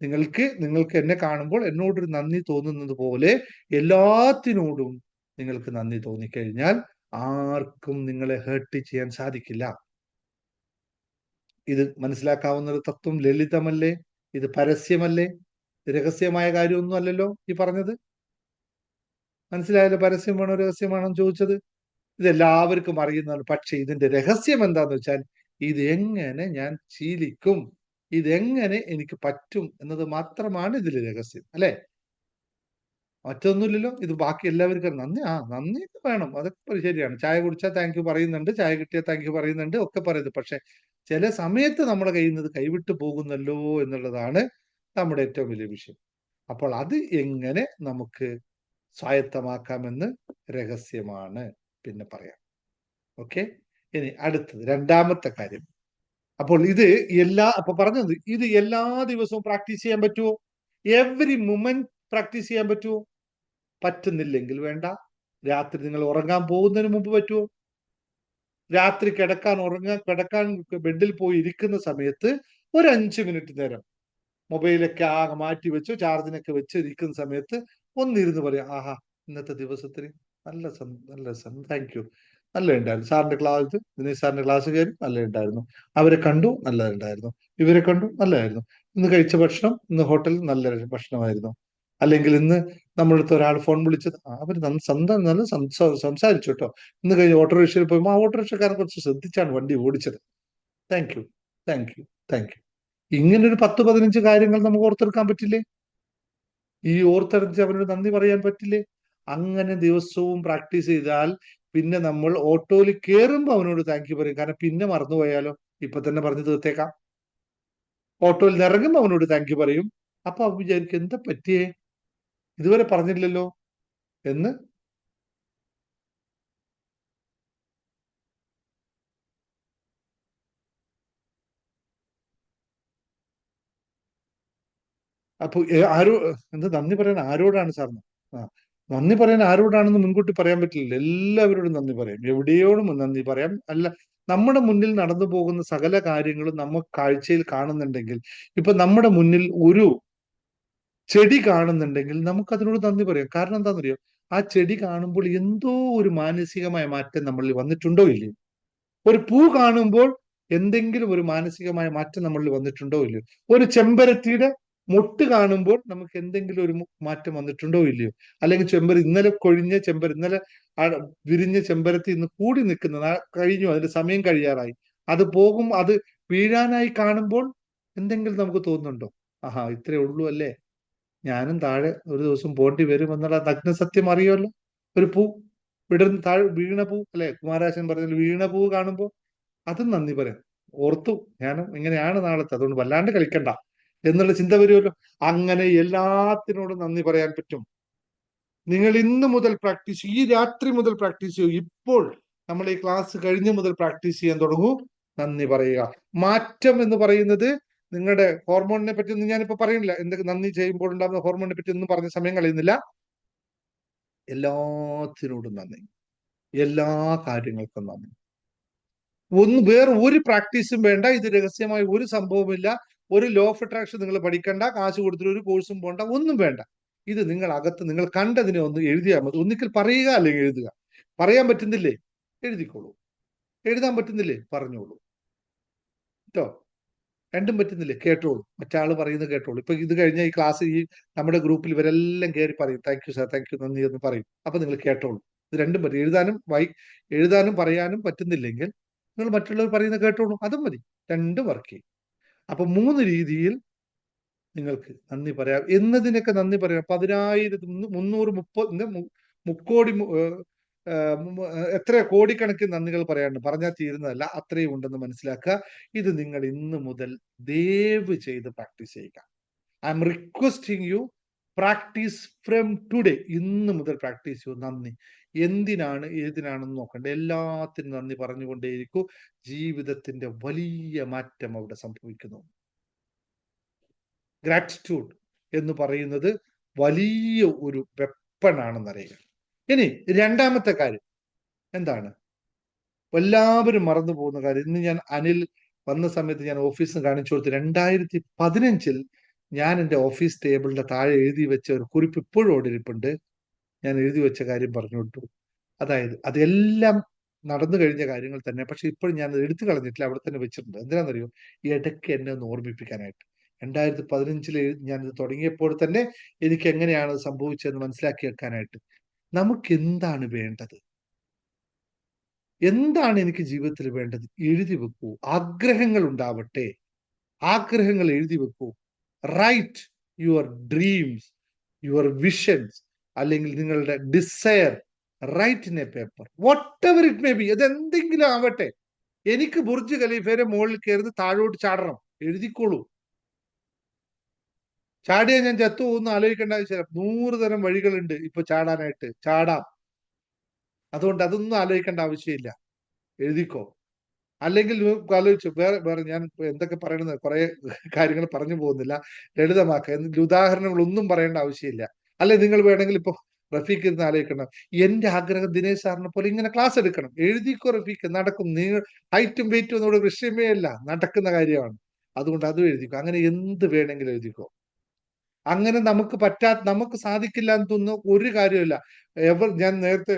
നിങ്ങൾക്ക് എന്നെ കാണുമ്പോൾ എന്നോടൊരു നന്ദി തോന്നുന്നത് പോലെ എല്ലാത്തിനോടും നിങ്ങൾക്ക് നന്ദി തോന്നിക്കഴിഞ്ഞാൽ ആർക്കും നിങ്ങളെ ഹേർട്ട് ചെയ്യാൻ സാധിക്കില്ല. ഇത് മനസ്സിലാക്കാവുന്ന ഒരു തത്വം ലളിതമല്ലേ? ഇത് പരസ്യമല്ലേ? രഹസ്യമായ കാര്യമൊന്നും അല്ലല്ലോ ഈ പറഞ്ഞത്. മനസ്സിലായല്ലോ? പരസ്യമാണോ രഹസ്യമാണോ ചോദിച്ചത്? ഇതെല്ലാവർക്കും അറിയുന്നതാണ്. പക്ഷെ ഇതിന്റെ രഹസ്യം എന്താന്ന് വെച്ചാൽ, ഇത് എങ്ങനെ ഞാൻ ശീലിക്കും, ഇതെങ്ങനെ എനിക്ക് പറ്റും എന്നത് മാത്രമാണ് ഇതിൽ രഹസ്യം, അല്ലെ? മറ്റൊന്നുമില്ലല്ലോ. ഇത് ബാക്കി എല്ലാവർക്കും നന്ദി വേണം, അതൊക്കെ ശരിയാണ്. ചായ കുടിച്ചാൽ താങ്ക് യു പറയുന്നുണ്ട്, ചായ കിട്ടിയാൽ താങ്ക് യു പറയുന്നുണ്ട്, ഒക്കെ പറയുന്നത്. പക്ഷെ ചില സമയത്ത് നമ്മുടെ കയ്യിൽ നിന്ന് കൈവിട്ടു പോകുന്നല്ലോ എന്നുള്ളതാണ് നമ്മുടെ ഏറ്റവും വലിയ വിഷയം. അപ്പോൾ അത് എങ്ങനെ നമുക്ക് സ്വായത്തമാക്കാമെന്ന് രഹസ്യമാണ്, പിന്നെ പറയാം. ഓക്കെ, ഇനി അടുത്തത് രണ്ടാമത്തെ കാര്യം. അപ്പോൾ അപ്പൊ പറഞ്ഞത്, ഇത് എല്ലാ ദിവസവും പ്രാക്ടീസ് ചെയ്യാൻ പറ്റുമോ? എവറി മൊമെന്റ് പ്രാക്ടീസ് ചെയ്യാൻ പറ്റുമോ? പറ്റുന്നില്ലെങ്കിൽ വേണ്ട. രാത്രി നിങ്ങൾ ഉറങ്ങാൻ പോകുന്നതിന് മുമ്പ് പറ്റുമോ? രാത്രി കിടക്കാൻ ബെഡിൽ പോയി ഇരിക്കുന്ന സമയത്ത് ഒരു 5 മിനിറ്റ് നേരം മൊബൈലൊക്കെ ആകെ മാറ്റി വെച്ചു, ചാർജിനൊക്കെ വെച്ച് ഇരിക്കുന്ന സമയത്ത് ഒന്നിരുന്ന് പറയാം, ആഹാ, ഇന്നത്തെ ദിവസത്തിന് നല്ല താങ്ക് യു, നല്ല ഉണ്ടായിരുന്നു. സാറിന്റെ ക്ലാസ്, ദിനേശ് സാറിന്റെ ക്ലാസ് കയറി നല്ല ഉണ്ടായിരുന്നു, അവരെ കണ്ടു നല്ലതുണ്ടായിരുന്നു, ഇവരെ കണ്ടു നല്ലതായിരുന്നു, ഇന്ന് കഴിച്ച ഭക്ഷണം, ഇന്ന് ഹോട്ടലിൽ നല്ല ഭക്ഷണമായിരുന്നു, അല്ലെങ്കിൽ ഇന്ന് നമ്മളടുത്ത് ഒരാൾ ഫോൺ വിളിച്ചത്, അവർ നല്ല സംസാരിച്ചു കേട്ടോ, ഇന്ന് കഴിഞ്ഞ് ഓട്ടോറിക്ഷയിൽ പോയപ്പോൾ ആ ഓട്ടോറിക്ഷക്കാരൻ കുറച്ച് ശ്രദ്ധിച്ചാണ് വണ്ടി ഓടിച്ചത്, thank you, thank you, thank you. ഇങ്ങനെ ഒരു 10-15 കാര്യങ്ങൾ നമുക്ക് ഓർത്തെടുക്കാൻ പറ്റില്ലേ? ഈ ഓർത്തെടുത്ത് അവനോട് നന്ദി പറയാൻ പറ്റില്ലേ? അങ്ങനെ ദിവസവും പ്രാക്ടീസ് ചെയ്താൽ പിന്നെ നമ്മൾ ഓട്ടോയിൽ കയറുമ്പോൾ അവനോട് താങ്ക് യു പറയും. കാരണം പിന്നെ മറന്നുപോയാലോ? ഇപ്പൊ തന്നെ പറഞ്ഞു തീർത്തേക്കാം. ഓട്ടോയിൽ നിന്ന് ഇറങ്ങുമ്പോൾ അവനോട് താങ്ക് യു പറയും. അപ്പൊ അവൻ വിചാരിക്കും, എന്താ പറ്റിയേ, ഇതുവരെ പറഞ്ഞില്ലല്ലോ എന്ന്. അപ്പൊ എന്താ നന്ദി പറയാൻ ആരോടാണ് സാറിന്? നന്ദി പറയാൻ ആരോടാണെന്ന് മുൻകൂട്ടി പറയാൻ പറ്റില്ല. എല്ലാവരോടും നന്ദി പറയാം, എവിടെയോടും നന്ദി പറയാം. അല്ല, നമ്മുടെ മുന്നിൽ നടന്നു പോകുന്ന സകല കാര്യങ്ങളും നമ്മൾ കാഴ്ചയിൽ കാണുന്നുണ്ടെങ്കിൽ, ഇപ്പൊ നമ്മുടെ മുന്നിൽ ഒരു ചെടി കാണുന്നുണ്ടെങ്കിൽ നമുക്ക് അതിനോട് നന്ദി പറയാം. കാരണം എന്താണെന്നറിയോ? ആ ചെടി കാണുമ്പോൾ എന്തോ ഒരു മാനസികമായ മാറ്റം നമ്മളിൽ വന്നിട്ടുണ്ടോ ഇല്ലയോ? ഒരു പൂ കാണുമ്പോൾ എന്തെങ്കിലും ഒരു മാനസികമായ മാറ്റം നമ്മളിൽ വന്നിട്ടുണ്ടോ ഇല്ലയോ? ഒരു ചെമ്പരത്തിയുടെ മൊട്ട് കാണുമ്പോൾ നമുക്ക് എന്തെങ്കിലും ഒരു മാറ്റം വന്നിട്ടുണ്ടോ ഇല്ലയോ? അല്ലെങ്കിൽ ഇന്നലെ കൊഴിഞ്ഞ ഇന്നലെ വിരിഞ്ഞ ചെമ്പരത്തി ഇന്ന് കൂടി നിൽക്കുന്നത് കഴിഞ്ഞു, അതിന്റെ സമയം കഴിയാറായി, അത് പോകും, അത് വീഴാനായി കാണുമ്പോൾ എന്തെങ്കിലും നമുക്ക് തോന്നുന്നുണ്ടോ? ആഹാ, ഇത്രേ ഉള്ളൂ അല്ലേ, ഞാനും താഴെ ഒരു ദിവസം പോണ്ടി വരും എന്നുള്ള നഗ്നസത്യം അറിയുമല്ലോ. ഒരു പൂ താഴെ വീണ പൂ അല്ലെ, കുമാരാശൻ പറഞ്ഞ വീണ പൂ കാണുമ്പോൾ അതും നന്ദി പറയാം. ഓർത്തു, ഞാനും ഇങ്ങനെയാണ് നാളത്തെ, അതുകൊണ്ട് വല്ലാണ്ട് കളിക്കണ്ട എന്നുള്ള ചിന്ത വരുമല്ലോ. അങ്ങനെ എല്ലാത്തിനോടും നന്ദി പറയാൻ പറ്റും. നിങ്ങൾ ഇന്ന് മുതൽ പ്രാക്ടീസ്, ഈ രാത്രി മുതൽ പ്രാക്ടീസ് ചെയ്യൂ. ഇപ്പോൾ നമ്മൾ ഈ ക്ലാസ് കഴിഞ്ഞ മുതൽ പ്രാക്ടീസ് ചെയ്യാൻ തുടങ്ങൂ. നന്ദി പറയുക. മാറ്റം എന്ന് പറയുന്നത് നിങ്ങളുടെ ഹോർമോണിനെ പറ്റി ഒന്നും ഞാനിപ്പോ പറയുന്നില്ല. എന്തൊക്കെ നന്ദി ചെയ്യുമ്പോൾ ഉണ്ടാകുന്ന ഹോർമോണിനെ പറ്റി ഒന്നും പറഞ്ഞ സമയം കളയുന്നില്ല. എല്ലാത്തിനോടും നന്ദി, എല്ലാ കാര്യങ്ങൾക്കും നന്ദി. വേറെ ഒരു പ്രാക്ടീസും വേണ്ട. ഇത് രഹസ്യമായ ഒരു സംഭവമില്ല. ഒരു ലോ ഓഫ് അട്രാക്ഷൻ നിങ്ങൾ പഠിക്കണ്ട, കാശ് കൊടുത്തിട്ട് ഒരു കോഴ്സും പോണ്ട, ഒന്നും വേണ്ട. ഇത് നിങ്ങൾ അകത്ത് നിങ്ങൾ കണ്ടതിനെ ഒന്ന് എഴുതിയാൽ മതി. ഒന്നിക്കൽ പറയുക അല്ലെങ്കിൽ എഴുതുക. പറയാൻ പറ്റുന്നില്ലേ, എഴുതിക്കോളൂ. എഴുതാൻ പറ്റുന്നില്ലേ, പറഞ്ഞോളൂ കേട്ടോ. രണ്ടും പറ്റുന്നില്ലേ, കേട്ടോളൂ. മറ്റാൾ പറയുന്നത് കേട്ടോളൂ. ഇപ്പൊ ഇത് കഴിഞ്ഞ ഈ ക്ലാസ് ഈ നമ്മുടെ ഗ്രൂപ്പിൽ ഇവരെല്ലാം കയറി പറയും, thank you sir, thank you, നന്ദി എന്ന് പറയും. അപ്പൊ നിങ്ങൾ കേട്ടോളൂ. ഇത് രണ്ടും പറ്റും. എഴുതാനും പറയാനും പറ്റുന്നില്ലെങ്കിൽ നിങ്ങൾ മറ്റുള്ളവർ പറയുന്നത് കേട്ടോളൂ, അതും മതി. രണ്ടും വർക്ക് ചെയ്യും. അപ്പൊ 3 രീതിയിൽ നിങ്ങൾക്ക് നന്ദി പറയാം. എന്നതിനൊക്കെ നന്ദി പറയാം. 10,330 മുക്കോടി എത്ര കോടിക്കണക്കിന് നന്ദികൾ പറയാനുണ്ട്, പറഞ്ഞാൽ തീരുന്നതല്ല. അത്രയും ഉണ്ടെന്ന് മനസ്സിലാക്കുക. ഇത് നിങ്ങൾ ഇന്ന് മുതൽ ദയവ് ചെയ്ത് പ്രാക്ടീസ് ചെയ്യുക. I M requesting U, practice from today. ഇന്ന് മുതൽ പ്രാക്ടീസ് ചെയ്യൂ. നന്ദി എന്തിനാണ് ഏതിനാണെന്ന് നോക്കണ്ട, എല്ലാത്തിനും നന്ദി പറഞ്ഞുകൊണ്ടേയിരിക്കൂ. ജീവിതത്തിന്റെ വലിയ മാറ്റം അവിടെ സംഭവിക്കുന്നു. ഗ്രാറ്റിറ്റ്യൂഡ് എന്ന് പറയുന്നത് വലിയ ഒരു വെപ്പണാണെന്നറിയുക. ഇനി രണ്ടാമത്തെ കാര്യം എന്താണ്? എല്ലാവരും മറന്നു പോകുന്ന കാര്യം. ഇന്ന് ഞാൻ അനിൽ വന്ന സമയത്ത് ഞാൻ ഓഫീസിൽ കാണിച്ചു കൊടുത്തു. 2015 ഞാൻ എൻ്റെ ഓഫീസ് ടേബിളിന്റെ താഴെ എഴുതി വെച്ച ഒരു കുറിപ്പ് ഇപ്പോഴും അവിടെ ഇരിപ്പുണ്ട്. ഞാൻ എഴുതി വെച്ച കാര്യം പറഞ്ഞു കൊടുത്തു. അതായത് അതെല്ലാം നടന്നു കഴിഞ്ഞ കാര്യങ്ങൾ തന്നെ, പക്ഷെ ഇപ്പോഴും ഞാൻ എടുത്തു കളഞ്ഞിട്ടില്ല, അവിടെ തന്നെ വെച്ചിട്ടുണ്ട്. എന്തിനാണെന്നറിയോ? ഇടയ്ക്ക് എന്നെ ഒന്ന് ഓർമ്മിപ്പിക്കാനായിട്ട്. 2015 ഞാനിത് തുടങ്ങിയപ്പോൾ തന്നെ എനിക്ക് എങ്ങനെയാണ് സംഭവിച്ചതെന്ന് മനസ്സിലാക്കി വെക്കാനായിട്ട്. നമുക്ക് എന്താണ് വേണ്ടത്, എന്താണ് എനിക്ക് ജീവിതത്തിൽ വേണ്ടത്, എഴുതി വെക്കൂ. ആഗ്രഹങ്ങൾ ഉണ്ടാവട്ടെ, ആഗ്രഹങ്ങൾ എഴുതി വെക്കൂ. Write your dreams, your visions, അല്ലെങ്കിൽ നിങ്ങളുടെ desire. Write in a paper, whatever it may be. അതെന്തെങ്കിലും ആവട്ടെ. എനിക്ക് ബുർജ് ഖലീഫയുടെ മുകളിൽ കയറുന്ന താഴോട്ട് ചാടണം, എഴുതിക്കോളൂ. ചാടിയാ ഞാൻ ചത്തു പോകുന്ന ആലോചിക്കേണ്ട ആവശ്യമില്ല. 100 തരം വഴികളുണ്ട് ഇപ്പൊ ചാടാനായിട്ട്, ചാടാം. അതുകൊണ്ട് അതൊന്നും ആലോചിക്കേണ്ട ആവശ്യമില്ല, എഴുതിക്കോ. അല്ലെങ്കിൽ ആലോചിച്ചു വേറെ ഞാൻ എന്തൊക്കെ പറയണമെന്ന് കുറെ കാര്യങ്ങൾ പറഞ്ഞു പോകുന്നില്ല, ലളിതമാക്കുക. ഉദാഹരണങ്ങളൊന്നും പറയേണ്ട ആവശ്യമില്ല. അല്ലെ നിങ്ങൾ വേണമെങ്കിൽ ഇപ്പൊ റഫീഖ് ഇരുന്ന് ആലോചിക്കണം, എന്റെ ആഗ്രഹം ദിനേശ് സാറിനെ പോലെ ഇങ്ങനെ ക്ലാസ് എടുക്കണം. എഴുതിക്കോ റഫീഖ്, നടക്കും. നിങ്ങൾ ഹൈറ്റും വെയിറ്റും ഒന്നും ഇവിടെ വിഷയമേ അല്ല, നടക്കുന്ന കാര്യമാണ്. അതുകൊണ്ട് അതും എഴുതിക്കോ. അങ്ങനെ എന്ത് വേണമെങ്കിലും എഴുതിക്കോ. അങ്ങനെ നമുക്ക് സാധിക്കില്ല എന്ന് തോന്നുന്ന ഒരു കാര്യമില്ല. ഞാൻ നേരത്തെ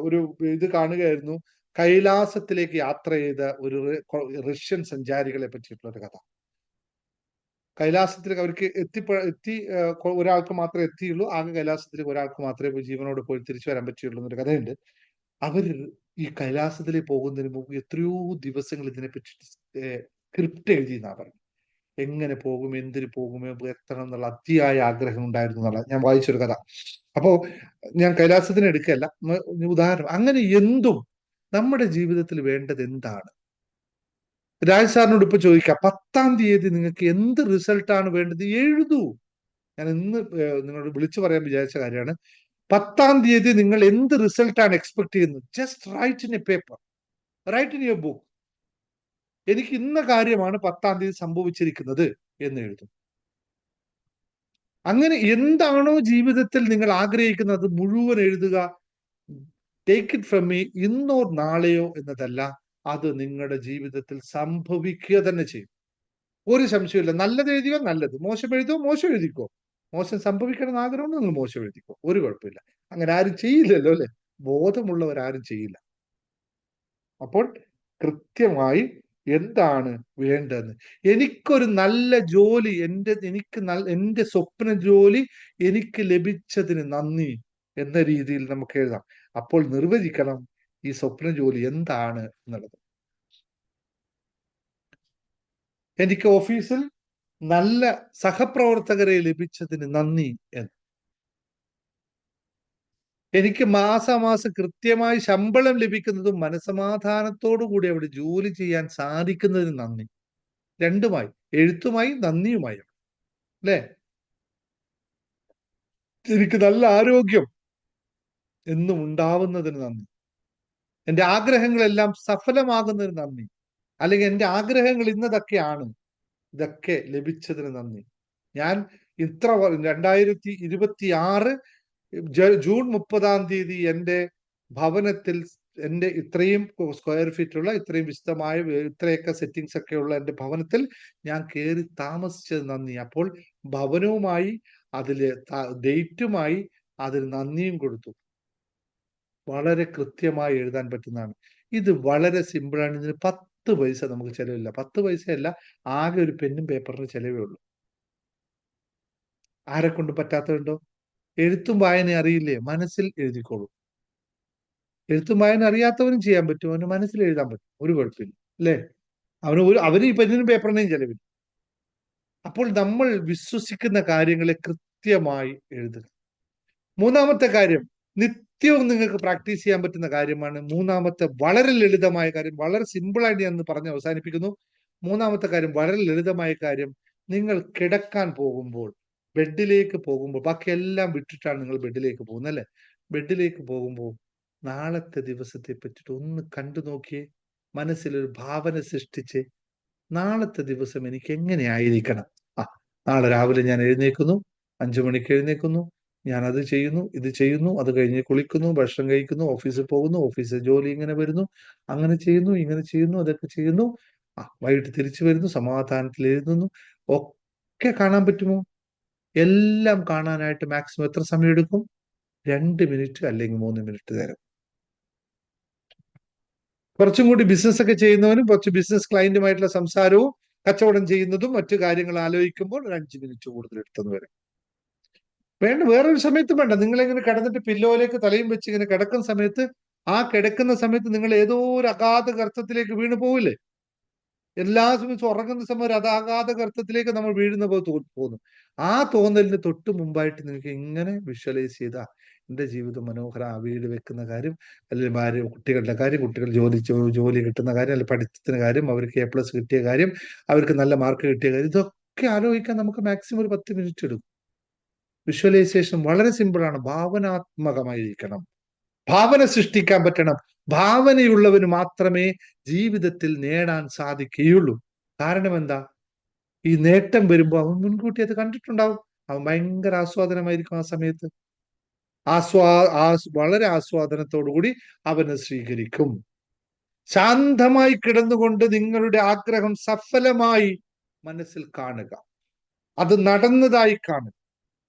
ഒരു ഇത് കാണുകയായിരുന്നു, കൈലാസത്തിലേക്ക് യാത്ര ചെയ്ത ഒരു റഷ്യൻ സഞ്ചാരികളെ പറ്റിയിട്ടുള്ള ഒരു കഥ. കൈലാസത്തിലേക്ക് അവർക്ക് ഒരാൾക്ക് മാത്രമേ എത്തിയുള്ളൂ. ആകെ കൈലാസത്തിലേക്ക് ഒരാൾക്ക് മാത്രമേ ജീവനോട് പോയി തിരിച്ചു വരാൻ പറ്റിയുള്ളൂ എന്നൊരു കഥയുണ്ട്. അവർ ഈ കൈലാസത്തിലേക്ക് പോകുന്നതിന് മുമ്പ് എത്രയോ ദിവസങ്ങൾ ഇതിനെപ്പറ്റി സ്ക്രിപ്റ്റ് എഴുതി എന്നാ പറഞ്ഞു. എങ്ങനെ പോകും, എന്തിനു പോകും, എത്തണം എന്നുള്ള അതിയായ ആഗ്രഹം ഉണ്ടായിരുന്നു എന്നുള്ള ഞാൻ വായിച്ചൊരു കഥ. അപ്പോ ഞാൻ കൈലാസത്തിന് എടുക്കല്ല, ഉദാഹരണം. അങ്ങനെ എന്തും നമ്മുടെ ജീവിതത്തിൽ വേണ്ടത് എന്താണ്? രാജ് സാറിനോട് ഇപ്പൊ ചോദിക്കാം, 10-ാം തീയതി നിങ്ങൾക്ക് എന്ത് റിസൾട്ടാണ് വേണ്ടത്, എഴുതൂ. ഞാൻ ഇന്ന് നിങ്ങളോട് വിളിച്ചു പറയാൻ വിചാരിച്ച കാര്യമാണ്. 10-ാം തീയതി നിങ്ങൾ എന്ത് റിസൾട്ടാണ് എക്സ്പെക്ട് ചെയ്യുന്നത്? Just write in a paper, write in your book. എനിക്ക് ഇന്ന കാര്യമാണ് 10-ാം തീയതി സംഭവിച്ചിരിക്കുന്നത് എന്ന് എഴുതും. അങ്ങനെ എന്താണോ ജീവിതത്തിൽ നിങ്ങൾ ആഗ്രഹിക്കുന്നത് മുഴുവൻ എഴുതുക. ടേക്ക് ഇറ്റ് ഫ്രം മീ, ഇന്നോ നാളെയോ എന്നതല്ല, അത് നിങ്ങളുടെ ജീവിതത്തിൽ സംഭവിക്കുക തന്നെ ചെയ്യും. ഒരു സംശയമില്ല. നല്ലത് എഴുതിയോ നല്ലത്, മോശം എഴുതോ മോശം എഴുതിക്കോ. മോശം സംഭവിക്കണം എന്ന് ആഗ്രഹമുണ്ട്, നിങ്ങൾ മോശം എഴുതിക്കോ, ഒരു കുഴപ്പമില്ല. അങ്ങനെ ആരും ചെയ്യില്ലല്ലോ അല്ലെ? ബോധമുള്ളവരാരും ചെയ്യില്ല. അപ്പോൾ കൃത്യമായി എന്താണ് വേണ്ടതെന്ന്, എനിക്കൊരു നല്ല ജോലി, എന്റെ സ്വപ്ന ജോലി എനിക്ക് ലഭിച്ചതിന് നന്ദി എന്ന രീതിയിൽ നമുക്ക് എഴുതാം. അപ്പോൾ നിർവചിക്കണം ഈ സ്വപ്ന ജോലി എന്താണ് എന്നുള്ളത്. എനിക്ക് ഓഫീസിൽ നല്ല സഹപ്രവർത്തകരെ ലഭിച്ചതിന് നന്ദി എന്ന്. എനിക്ക് മാസാമാസം കൃത്യമായി ശമ്പളം ലഭിക്കുന്നതും മനസമാധാനത്തോടു കൂടി അവിടെ ജോലി ചെയ്യാൻ സാധിക്കുന്നതിന് നന്ദി. രണ്ടുമായി, എഴുത്തുമായി നന്ദിയുമായി, അല്ലെ? എനിക്ക് നല്ല ആരോഗ്യം എന്നും ഉണ്ടാവുന്നതിന് നന്ദി. എന്റെ ആഗ്രഹങ്ങളെല്ലാം സഫലമാകുന്നതിന് നന്ദി. അല്ലെങ്കിൽ എന്റെ ആഗ്രഹങ്ങൾ ഇന്നതൊക്കെയാണ്, ഇതൊക്കെ ലഭിച്ചതിന് നന്ദി. ഞാൻ ഇത്ര 2026 ജൂൺ 30 എന്റെ ഭവനത്തിൽ, എന്റെ ഇത്രയും സ്ക്വയർ ഫീറ്റുള്ള, ഇത്രയും വിശദമായ, ഇത്രയൊക്കെ സെറ്റിങ്സ് ഒക്കെ ഉള്ള എന്റെ ഭവനത്തിൽ ഞാൻ കയറി താമസിച്ചത് നന്ദി. അപ്പോൾ ഭവനവുമായി, അതില് ഡേറ്റുമായി, അതിൽ നന്ദിയും കൊടുത്തു. വളരെ കൃത്യമായി എഴുതാൻ പറ്റുന്നതാണ്. ഇത് വളരെ സിമ്പിളാണ്. ഇതിന് 10 പൈസ നമുക്ക് ചെലവില്ല. 10 പൈസയല്ല, ആകെ ഒരു പെന്നും പേപ്പറിന് ചെലവേ ഉള്ളൂ. ആരെ കൊണ്ട് പറ്റാത്തതുണ്ടോ? എഴുത്തും വായന അറിയില്ലേ? മനസ്സിൽ എഴുതിക്കോളൂ. എഴുത്തും വായന അറിയാത്തവനും ചെയ്യാൻ പറ്റും, അവന് മനസ്സിൽ എഴുതാൻ പറ്റും, ഒരു കുഴപ്പമില്ല, അല്ലേ? അവന് ഈ പെന്നിനും പേപ്പറിനെയും ചെലവില്ല. അപ്പോൾ നമ്മൾ വിശ്വസിക്കുന്ന കാര്യങ്ങളെ കൃത്യമായി എഴുതുക. മൂന്നാമത്തെ കാര്യം, നിത്യവും നിങ്ങൾക്ക് പ്രാക്ടീസ് ചെയ്യാൻ പറ്റുന്ന കാര്യമാണ്. മൂന്നാമത്തെ വളരെ ലളിതമായ കാര്യം, വളരെ സിമ്പിളായിട്ട് ഞാൻ പറഞ്ഞ് അവസാനിപ്പിക്കുന്നു. മൂന്നാമത്തെ കാര്യം, വളരെ ലളിതമായ കാര്യം, നിങ്ങൾ കിടക്കാൻ പോകുമ്പോൾ, ബെഡിലേക്ക് പോകുമ്പോൾ, ബാക്കിയെല്ലാം വിട്ടിട്ടാണ് നിങ്ങൾ ബെഡിലേക്ക് പോകുന്നത്, അല്ലെ? ബെഡിലേക്ക് പോകുമ്പോൾ നാളത്തെ ദിവസത്തെ പറ്റിയിട്ട് ഒന്ന് കണ്ടു നോക്കിയേ. മനസ്സിലൊരു ഭാവന സൃഷ്ടിച്ച്, നാളത്തെ ദിവസം എനിക്ക് എങ്ങനെ ആയിരിക്കണം? നാളെ രാവിലെ ഞാൻ എഴുന്നേൽക്കുന്നു, 5 മണിക്ക് എഴുന്നേൽക്കുന്നു, ഞാൻ അത് ചെയ്യുന്നു, ഇത് ചെയ്യുന്നു, അത് കഴിഞ്ഞ് കുളിക്കുന്നു, ഭക്ഷണം കഴിക്കുന്നു, ഓഫീസിൽ പോകുന്നു, ഓഫീസിൽ ജോലി ഇങ്ങനെ വരുന്നു, അങ്ങനെ ചെയ്യുന്നു, ഇങ്ങനെ ചെയ്യുന്നു, അതൊക്കെ ചെയ്യുന്നു, വൈകിട്ട് തിരിച്ചു വരുന്നു, സമാധാനത്തിൽ എഴുതുന്നു. ഒക്കെ കാണാൻ പറ്റുമോ? എല്ലാം കാണാനായിട്ട് മാക്സിമം എത്ര സമയം എടുക്കും? 2 മിനിറ്റ് അല്ലെങ്കിൽ 3 മിനിറ്റ് നേരം. കുറച്ചും കൂടി ബിസിനസ് ഒക്കെ ചെയ്യുന്നവനും കുറച്ച് ബിസിനസ് ക്ലയന്റുമായിട്ടുള്ള സംസാരവും കച്ചവടം ചെയ്യുന്നതും മറ്റു കാര്യങ്ങൾ ആലോചിക്കുമ്പോൾ ഒരു 5 മിനിറ്റ് കൂടുതൽ എടുത്തെന്ന് വരും. വേറൊരു സമയത്തും വേണ്ട. നിങ്ങൾ ഇങ്ങനെ കിടന്നിട്ട് പില്ലോയിലേക്ക് തലയും വെച്ച് ഇങ്ങനെ കിടക്കുന്ന സമയത്ത്, ആ കിടക്കുന്ന സമയത്ത് നിങ്ങൾ ഏതോ ഒരു അഗാധ ഗർത്തത്തിലേക്ക് വീണു പോവില്ലേ? എല്ലാ സമയത്തും ഉറങ്ങുന്ന സമയം ഒരു അഗാധ ഗർത്തത്തിലേക്ക് നമ്മൾ വീഴുന്ന പോലെ തോന്നും. ആ തോന്നലിന് തൊട്ട് മുമ്പായിട്ട് നിങ്ങൾക്ക് ഇങ്ങനെ വിഷ്വലൈസ് ചെയ്താ, എന്റെ ജീവിതം മനോഹര, വീട് വെക്കുന്ന കാര്യം, അല്ലെങ്കിൽ ഭാര്യ കുട്ടികളുടെ കാര്യം, കുട്ടികൾ ജോലി കിട്ടുന്ന കാര്യം, അല്ലെങ്കിൽ പഠിത്തത്തിന് കാര്യം, അവർക്ക് A+ കിട്ടിയ കാര്യം, അവർക്ക് നല്ല മാർക്ക് കിട്ടിയ കാര്യം, ഇതൊക്കെ ആലോചിക്കാൻ നമുക്ക് മാക്സിമം ഒരു 10 മിനിറ്റ് എടുക്കും. വിഷ്വലൈസേഷൻ വളരെ സിമ്പിളാണ്. ഭാവനാത്മകമായിരിക്കണം, ഭാവന സൃഷ്ടിക്കാൻ പറ്റണം. ഭാവനയുള്ളവന് മാത്രമേ ജീവിതത്തിൽ നേടാൻ സാധിക്കുകയുള്ളൂ. കാരണം എന്താ? ഈ നേട്ടം വരുമ്പോൾ അവൻ മുൻകൂട്ടി അത് കണ്ടിട്ടുണ്ടാവും. അവൻ ഭയങ്കര ആസ്വാദനമായിരിക്കും ആ സമയത്ത്. വളരെ ആസ്വാദനത്തോടുകൂടി അവന് സ്വീകരിക്കും. ശാന്തമായി കിടന്നുകൊണ്ട് നിങ്ങളുടെ ആഗ്രഹം സഫലമായി മനസ്സിൽ കാണുക, അത് നടന്നതായി കാണുക.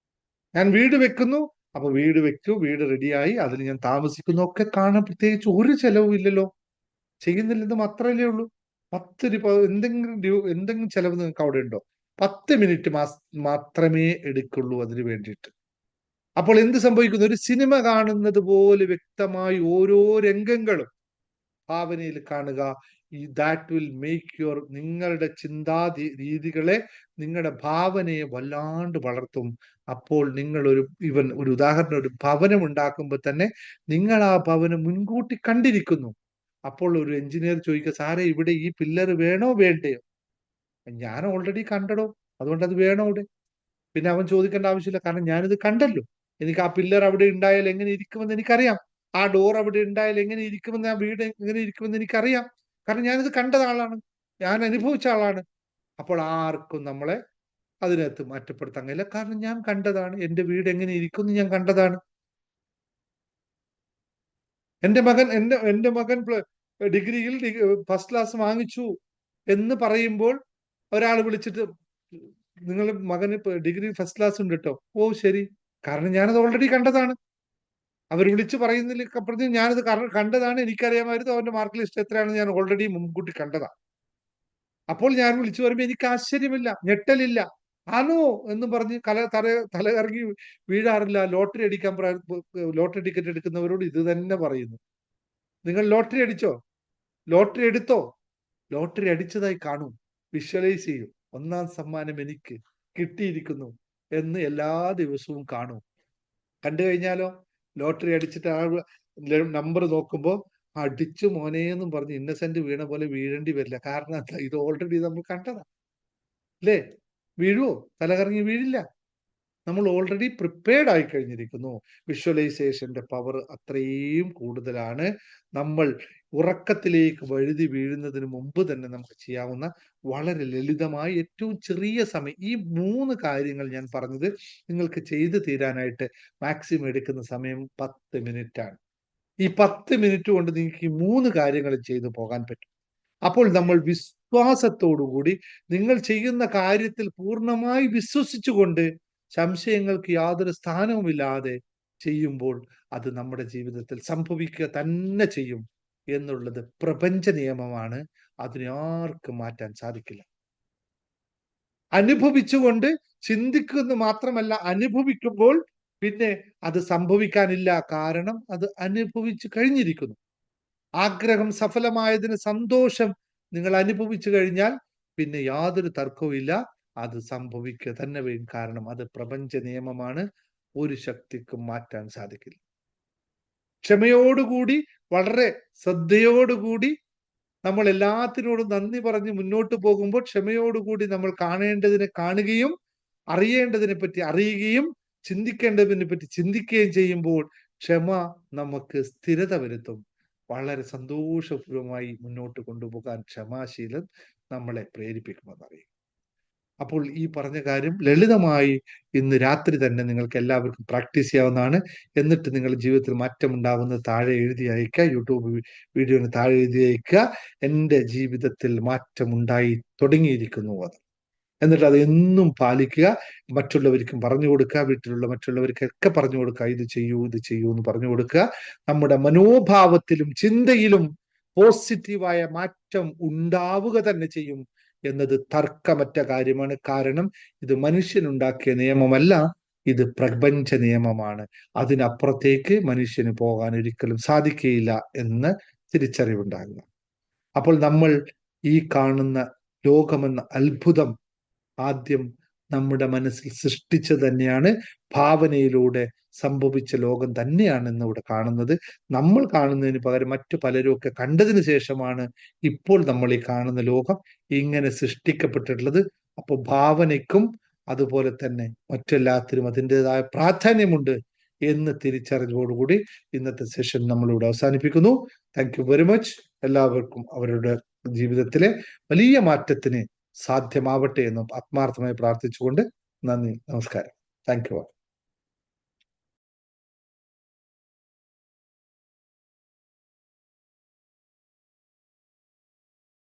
ഞാൻ വീട് വെക്കുന്നു, അപ്പൊ വീട് വെച്ചു, വീട് റെഡിയായി, അതിൽ ഞാൻ താമസിക്കുന്നു, ഒക്കെ കാണാൻ പ്രത്യേകിച്ച് ഒരു ചെലവും ഇല്ലല്ലോ. ചെയ്യുന്നില്ലെന്ന് മാത്രമല്ലേ ഉള്ളൂ. 10 രൂപ എന്തെങ്കിലും ചെലവ് നിങ്ങൾക്ക് അവിടെ ഉണ്ടോ? 10 മിനിറ്റ് മാത്രമേ എടുക്കുള്ളൂ അതിന് വേണ്ടിയിട്ട്. അപ്പോൾ എന്ത് സംഭവിക്കുന്നു? ഒരു സിനിമ കാണുന്നത് പോലെ വ്യക്തമായി ഓരോ രംഗങ്ങളും ഭാവനയിൽ കാണുക. ദാറ്റ് വിൽ മേക്ക് യുവർ, നിങ്ങളുടെ രീതികളെ, നിങ്ങളുടെ ഭാവനയെ വല്ലാണ്ട് വളർത്തും. അപ്പോൾ നിങ്ങൾ ഒരു ഉദാഹരണം, ഒരു ഭവനം ഉണ്ടാക്കുമ്പോൾ തന്നെ നിങ്ങൾ ആ ഭവനം മുൻകൂട്ടി കണ്ടിരിക്കുന്നു. അപ്പോൾ ഒരു എഞ്ചിനീയർ ചോദിക്കുക, സാറേ ഇവിടെ ഈ പില്ലർ വേണോ വേണ്ടയോ? ഞാൻ ഓൾറെഡി കണ്ടടോ, അതുകൊണ്ട് അത് വേണോ ഇവിടെ? പിന്നെ അവൻ ചോദിക്കേണ്ട ആവശ്യമില്ല, കാരണം ഞാനിത് കണ്ടല്ലോ. എനിക്ക് ആ പില്ലർ അവിടെ ഉണ്ടായാൽ എങ്ങനെ ഇരിക്കുമെന്ന് എനിക്കറിയാം. ആ ഡോർ അവിടെ ഉണ്ടായാൽ എങ്ങനെ ഇരിക്കുമെന്ന്, ആ വീട് എങ്ങനെ ഇരിക്കുമെന്ന് എനിക്കറിയാം. കാരണം ഞാനിത് കണ്ട ആളാണ്, ഞാൻ അനുഭവിച്ച ആളാണ്. അപ്പോൾ ആർക്കും നമ്മളെ അതിനകത്ത് മാറ്റപ്പെടുത്താൻ കഴിയില്ല, കാരണം ഞാൻ കണ്ടതാണ്. എന്റെ വീട് എങ്ങനെ ഇരിക്കുന്നു ഞാൻ കണ്ടതാണ്. എന്റെ മകൻ ഡിഗ്രിയിൽ ഫസ്റ്റ് ക്ലാസ് വാങ്ങിച്ചു എന്ന് പറയുമ്പോൾ ഒരാൾ വിളിച്ചിട്ട് നിങ്ങൾ മകന് ഡിഗ്രി ഫസ്റ്റ് ക്ലാസ് ഉണ്ട് കേട്ടോ. ഓ ശരി, കാരണം ഞാനത് ഓൾറെഡി കണ്ടതാണ്. അവർ വിളിച്ച് പറയുന്നതിലപ്പുറത്ത് ഞാനത് കണ്ടതാണ്, എനിക്കറിയാമായിരുന്നു അവന്റെ മാർക്ക് ലിസ്റ്റ് എത്രയാണെന്ന് ഞാൻ ഓൾറെഡി മുൻകൂട്ടി കണ്ടതാണ്. അപ്പോൾ ഞാൻ വിളിച്ചു പറയുമ്പോൾ എനിക്ക് ആശ്ചര്യമില്ല, ഞെട്ടലില്ല. ആണോ എന്ന് പറഞ്ഞ് തലകറങ്ങി വീഴാറില്ല. ലോട്ടറി ടിക്കറ്റ് എടുക്കുന്നവരോട് ഇത് തന്നെ പറയുന്നു. നിങ്ങൾ ലോട്ടറി അടിച്ചോ? ലോട്ടറി എടുത്തോ? ലോട്ടറി അടിച്ചതായി കാണൂ, വിഷ്വലൈസ് ചെയ്യും, 1ാം സമ്മാനം എനിക്ക് കിട്ടിയിരിക്കുന്നു എന്ന് എല്ലാ ദിവസവും കാണൂ. കണ്ടു കഴിഞ്ഞാലോ ലോട്ടറി അടിച്ചിട്ട് ആ നമ്പർ നോക്കുമ്പോ അടിച്ചു മോനേന്നും പറഞ്ഞ് ഇന്നസെന്റ് വീണ പോലെ വീഴേണ്ടി വരില്ല. കാരണം എന്താ, ഇത് ഓൾറെഡി നമ്മൾ കണ്ടതാ. അല്ലേ? വീഴുവോ? തലകറങ്ങി വീഴില്ല. നമ്മൾ ഓൾറെഡി പ്രിപ്പയർഡ് ആയി കഴിഞ്ഞിരിക്കുന്നു. വിഷ്വലൈസേഷന്റെ പവർ അത്രയും കൂടുതലാണ്. നമ്മൾ ഉറക്കത്തിലേക്ക് വഴുതി വീഴുന്നതിന് മുമ്പ് തന്നെ നമുക്ക് ചെയ്യാവുന്ന വളരെ ലളിതമായ ഏറ്റവും ചെറിയ സമയം, ഈ 3 കാര്യങ്ങൾ ഞാൻ പറഞ്ഞത് നിങ്ങൾക്ക് ചെയ്തു തീരാനായിട്ട് മാക്സിമം എടുക്കുന്ന സമയം 10 മിനിറ്റ് ആണ്. ഈ 10 മിനിറ്റ് കൊണ്ട് നിങ്ങൾക്ക് ഈ 3 കാര്യങ്ങളും ചെയ്തു പോകാൻ പറ്റും. അപ്പോൾ നമ്മൾ വിശ്വാസത്തോടുകൂടി നിങ്ങൾ ചെയ്യുന്ന കാര്യത്തിൽ പൂർണ്ണമായി വിശ്വസിച്ചുകൊണ്ട് സംശയങ്ങൾക്ക് യാതൊരു സ്ഥാനവുമില്ലാതെ ചെയ്യുമ്പോൾ അത് നമ്മുടെ ജീവിതത്തിൽ സംഭവിക്കുക തന്നെ ചെയ്യും എന്നുള്ളത് പ്രപഞ്ച നിയമമാണ്. അതിനെ ആർക്കും മാറ്റാൻ സാധിക്കില്ല. അനുഭവിച്ചുകൊണ്ട് ചിന്തിക്കുന്നു മാത്രമല്ല, അനുഭവിക്കുമ്പോൾ പിന്നെ അത് സംഭവിക്കാനില്ല. കാരണം അത് അനുഭവിച്ചു കഴിഞ്ഞിരിക്കുന്നു. ആഗ്രഹം സഫലമായതിന് സന്തോഷം നിങ്ങൾ അനുഭവിച്ചു കഴിഞ്ഞാൽ പിന്നെ യാതൊരു തർക്കവുമില്ല, അത് സംഭവിക്കുക തന്നെ വരും. കാരണം അത് പ്രപഞ്ച നിയമമാണ്, ഒരു ശക്തിക്കും മാറ്റാൻ സാധിക്കില്ല. ക്ഷമയോടുകൂടി, വളരെ ശ്രദ്ധയോടുകൂടി നമ്മൾ എല്ലാത്തിനോടും നന്ദി പറഞ്ഞ് മുന്നോട്ട് പോകുമ്പോൾ ക്ഷമയോടുകൂടി നമ്മൾ കാണേണ്ടതിനെ കാണുകയും അറിയേണ്ടതിനെ പറ്റി അറിയുകയും ചിന്തിക്കേണ്ടതിനെ പറ്റി ചിന്തിക്കുകയും ചെയ്യുമ്പോൾ ക്ഷമ നമുക്ക് സ്ഥിരത വരുത്തും. വളരെ സന്തോഷപൂർവമായി മുന്നോട്ട് കൊണ്ടുപോകാൻ ക്ഷമാശീലം നമ്മളെ പ്രേരിപ്പിക്കുമെന്നറിയും. അപ്പോൾ ഈ പറഞ്ഞ കാര്യം ലളിതമായി ഇന്ന് രാത്രി തന്നെ നിങ്ങൾക്ക് എല്ലാവർക്കും പ്രാക്ടീസ് ചെയ്യാവുന്നതാണ്. എന്നിട്ട് നിങ്ങളുടെ ജീവിതത്തിൽ മാറ്റം ഉണ്ടാവുന്നത് താഴെ എഴുതി അയക്കുക. യൂട്യൂബ് വീഡിയോന് താഴെ എഴുതി അയക്കുക, എൻ്റെ ജീവിതത്തിൽ മാറ്റം ഉണ്ടായി തുടങ്ങിയിരിക്കുന്നു അത്. എന്നിട്ട് അത് എന്നും പാലിക്കുക. മറ്റുള്ളവർക്കും പറഞ്ഞു കൊടുക്കുക, വീട്ടിലുള്ള മറ്റുള്ളവർക്കൊക്കെ പറഞ്ഞു കൊടുക്കുക, ഇത് ചെയ്യൂ എന്ന് പറഞ്ഞു കൊടുക്കുക. നമ്മുടെ മനോഭാവത്തിലും ചിന്തയിലും പോസിറ്റീവായ മാറ്റം ഉണ്ടാവുക തന്നെ ചെയ്യും എന്നത് തർക്കമറ്റ കാര്യമാണ്. കാരണം ഇത് മനുഷ്യനുണ്ടാക്കിയ നിയമമല്ല, ഇത് പ്രപഞ്ച നിയമമാണ്. അതിനപ്പുറത്തേക്ക് മനുഷ്യന് പോകാൻ ഒരിക്കലും സാധിക്കുകയില്ല എന്ന് തിരിച്ചറിവുണ്ടാകുക. അപ്പോൾ നമ്മൾ ഈ കാണുന്ന ലോകമെന്ന അത്ഭുതം ആദ്യം നമ്മുടെ മനസ്സിൽ സൃഷ്ടിച്ചത് തന്നെയാണ്. ഭാവനയിലൂടെ സംഭവിച്ച ലോകം തന്നെയാണ് ഇന്ന് ഇവിടെ കാണുന്നത്. നമ്മൾ കാണുന്നതിന് പകരം മറ്റു പലരും ഒക്കെ കണ്ടതിന് ശേഷമാണ് ഇപ്പോൾ നമ്മൾ ഈ കാണുന്ന ലോകം ഇങ്ങനെ സൃഷ്ടിക്കപ്പെട്ടിട്ടുള്ളത്. അപ്പോൾ ഭാവനയ്ക്കും അതുപോലെ തന്നെ മറ്റെല്ലാത്തിനും അതിൻ്റെതായ പ്രാധാന്യമുണ്ട് എന്ന് തിരിച്ചറിഞ്ഞതോടുകൂടി ഇന്നത്തെ സെഷൻ നമ്മളിവിടെ അവസാനിപ്പിക്കുന്നു. Thank you very much. എല്ലാവർക്കും അവരുടെ ജീവിതത്തിലെ വലിയ മാറ്റത്തിന് സാധ്യമാവട്ടെ എന്നും ആത്മാർത്ഥമായി പ്രാർത്ഥിച്ചുകൊണ്ട് നന്ദി, നമസ്കാരം. Thank you.